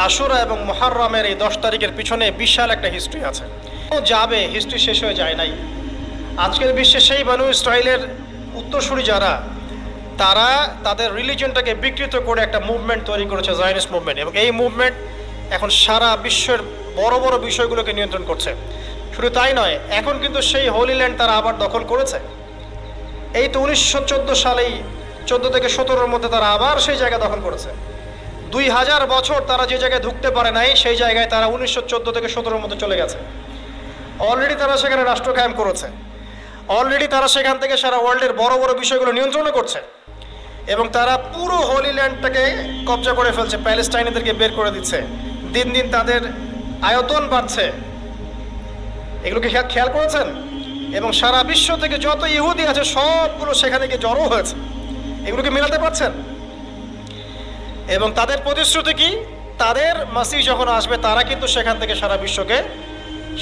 আশুরা এবং মুহররমের এই 10 তারিখের পিছনে বিশাল একটা হিস্ট্রি আছে। যাবে, হিস্ট্রি শেষ হয়ে যায় নাই। আজকের বিশ্বে সেই বনু ইসরাইলের উত্তরসূরি যারা, তারা তাদের রিলিজিয়নটাকে বিকৃত করে একটা মুভমেন্ট তৈরি করেছে, জায়নিস্ট মুভমেন্ট। এবং এই মুভমেন্ট এখন সারা বিশ্বের বড় বড় বিষয়গুলোকে নিয়ন্ত্রণ করছে। শুধু তাই নয়, এখন কিন্তু সেই হোলি ল্যান্ড তারা আবার দখল করেছে। এই তো 1914 সালেই 14 থেকে 17-র মধ্যে তারা আবার সেই জায়গা দখল করেছে। 2000 বছর তারা যে জায়গায় ঢুকতে পারে নাই, সেই জায়গায় তারা 1914 থেকে 17-র মধ্যে চলে গেছে। অলরেডি তারা সেখানে রাষ্ট্র কায়েম করেছে। অলরেডি তারা সেখান থেকে সারা ওয়ার্ল্ডের বড় বড় বিষয়গুলো নিয়ন্ত্রণ করছে। এবং তারা পুরো হোলি ল্যান্ডটাকে কবজা করে ফেলছে, প্যালেস্টাইনিদেরকে বের করে দিচ্ছে। দিন দিন তাদের আয়তন বাড়ছে। এগুলোকে খেয়াল করেছেন? এবং সারা বিশ্ব থেকে যত ইহুদি আছে সবগুলো সেখানে গিয়ে জড়ো হয়েছে। এগুলোকে মেলাতে পারছেন? এবং তাদের প্রতিশ্রুতি কি? তাদের মাসিহ যখন আসবে, তারা কিন্তু সেখান থেকে সারা বিশ্বকে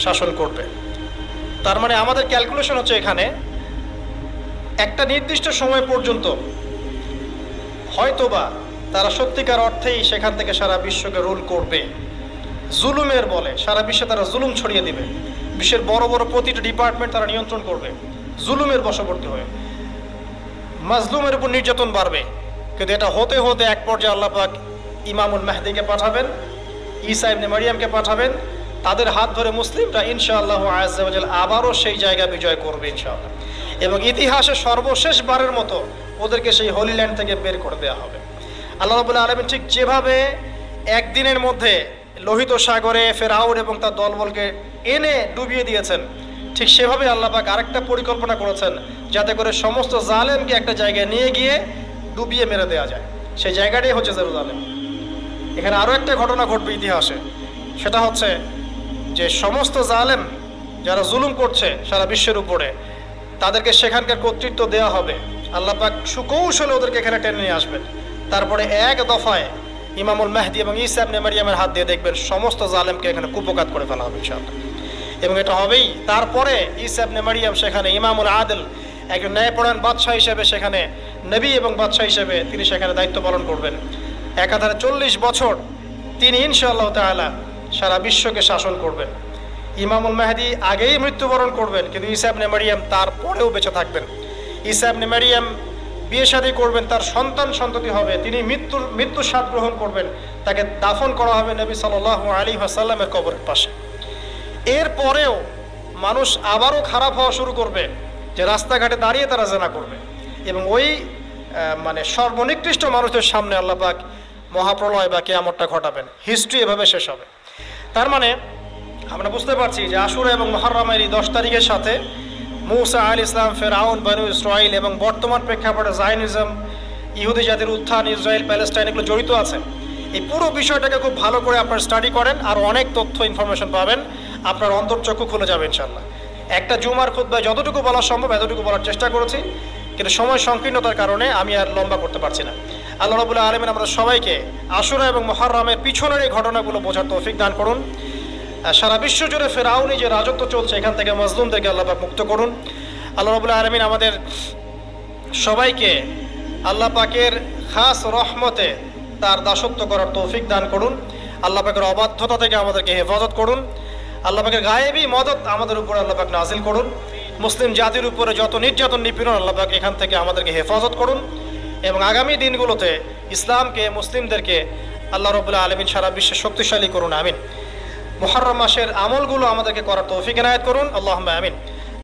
শাসন করবে। তার মানে আমাদের ক্যালকুলেশন হচ্ছে, এখানে একটা নির্দিষ্ট সময় পর্যন্ত হয়তোবা তারা সত্যিকার অর্থেই সেখান থেকে সারা বিশ্বকে রুল করবে। জুলুমের বলে সারা বিশ্বে তারা জুলুম ছড়িয়ে দিবে। বিশ্বের বড় বড় প্রতিটা ডিপার্টমেন্ট তারা নিয়ন্ত্রণ করবে জুলুমের বশবর্তী হয়ে। মাজলুমের উপর নির্যাতন বাড়বে। কিন্তু এটা হতে হতে এক পর্যায়ে আল্লাহ পাক ইমামুল মাহদিকে পাঠাবেন, ঈসা ইবনে মারিয়ামকে পাঠাবেন। তাদের হাত ধরে মুসলিমরা ইনশাআল্লাহু আযজা ওয়া জাল আবারও সেই জায়গা বিজয় করবে ইনশাআল্লাহ। এবং ইতিহাসে সর্বশেষবারের মতো ওদেরকে সেই হোলি ল্যান্ড থেকে বের করে দেওয়া হবে। আল্লাহ রাব্বুল আলামিন ঠিক যেভাবে একদিনের মধ্যে লোহিত সাগরে ফেরাউন এবং তার দলবলকে এনে ডুবিয়ে দিয়েছেন, ঠিক সেভাবে আল্লাহ পাক আরেকটা পরিকল্পনা করেছেন, যাতে করে সমস্ত জালেমকে একটা জায়গায় নিয়ে গিয়ে ডুবিয়ে মেরে দেওয়া যায়। সেই জায়গাটাই হচ্ছে জেরুজালেম। এখানে আরও একটা ঘটনা ঘটবে ইতিহাসে, সেটা হচ্ছে যে সমস্ত জালেম যারা জুলুম করছে সারা বিশ্বের উপরে, তাদেরকে সেখানকার কর্তৃত্ব দেওয়া হবে। আল্লাহ পাক সুকৌশলে ওদেরকে এখানে টেনে নিয়ে আসবেন। তারপরে এক দফায় ইমামুল মাহদি এবং ঈসা ইবনে মারিয়ামের হাত দিয়ে দেখবেন সমস্ত জালেমকে এখানে কুপকাত করে ফেলা হবে ইনশাআল্লাহ। এবং এটা হবেই। তারপরে ঈসা ইবনে মারিয়াম সেখানে ইমামুল আদল, একজন ন্যায়পরায়ণ বাদশাহ হিসেবে, সেখানে নবী এবং বাদশাহ হিসেবে তিনি সেখানে দায়িত্ব পালন করবেন। একাধারে 40 বছর তিনি ইনশাআল্লাহ তাআলা সারা বিশ্বকে শাসন করবেন। ইমামুল মাহদি আগেই মৃত্যুবরণ করবেন, কিন্তু ঈসা ইবনে মারিয়াম তারপরেও বেঁচে থাকবেন। ঈসা ইবনে মারিয়াম বিয়ে শাদী করবেন, তার সন্তান সন্ততি হবে, তিনি মৃত্যু স্বাদ গ্রহণ করবেন, তাকে দাফন করা হবে নবী সাল্লাল্লাহু আলাইহি ওয়াসাল্লামের কবরের পাশে। এরপরেও মানুষ আবারও খারাপ হওয়া শুরু করবে, যে রাস্তাঘাটে দাঁড়িয়ে তারা জেনা করবে। এবং ওই মানে সর্বনিকৃষ্ট মানুষদের সামনে আল্লাহ পাক মহাপ্রলয় বা কিয়ামতটা ঘটাবেন। হিস্ট্রি এভাবে শেষ হবে। তার মানে আমরা বুঝতে পারছি যে আশুরা এবং মুহররমের এই 10 তারিখের সাথে মূসা আলাইহিস ইসলাম, ফেরাউন, বনু ইসরাইল এবং বর্তমান প্রেক্ষাপটে জায়নিজম, ইহুদি জাতির উত্থান, ইসরায়েল, প্যালেস্টাইন, এগুলো জড়িত আছে। এই পুরো বিষয়টাকে খুব ভালো করে আপনারা স্টাডি করেন, আর অনেক তথ্য ইনফরমেশন পাবেন, আপনার অন্তর্চক্ষু খুলে যাবে ইনশাআল্লাহ। একটা জুমার খুতবায় যতটুকু বলা সম্ভব এতটুকু বলার চেষ্টা করেছি, কিন্তু সময় সংকীর্ণতার কারণে আমি আর লম্বা করতে পারছি না। আল্লাহ রাব্বুল আলামিন আমাদের সবাইকে আশুরা এবং মুহররমের পিছনের এই ঘটনাগুলো বোঝার তৌফিক দান করুন। সারা বিশ্ব জুড়ে ফেরাউনি যে রাজত্ব চলছে, এখান থেকে মাজলুমদেরকে আল্লাহ পাক মুক্ত করুন। আল্লাহ রাব্বুল আলামিন আমাদের সবাইকে আল্লাহ পাকের খাস রহমতে তার দাসত্ব করার তৌফিক দান করুন। আল্লাহ পাকের অবাধ্যতা থেকে আমাদেরকে হেফাজত করুন। আল্লাহ পাকের গায়েবী মদত আমাদের উপরে আল্লাহ পাক নাজিল করুন। মুসলিম জাতির উপরে যত নির্যাতন নিপীড়ন আল্লাহ পাক এখান থেকে আমাদেরকে হেফাজত করুন এবং আগামী দিনগুলোতে ইসলামকে মুসলিমদেরকে আল্লাহ রাব্বুল আলামিন সারা বিশ্বে শক্তিশালী করুন, আমিন। মুহররম মাসের আমলগুলো আমাদেরকে করার তৌফিক এনায়েত করুন, আল্লাহুম্মা আমিন।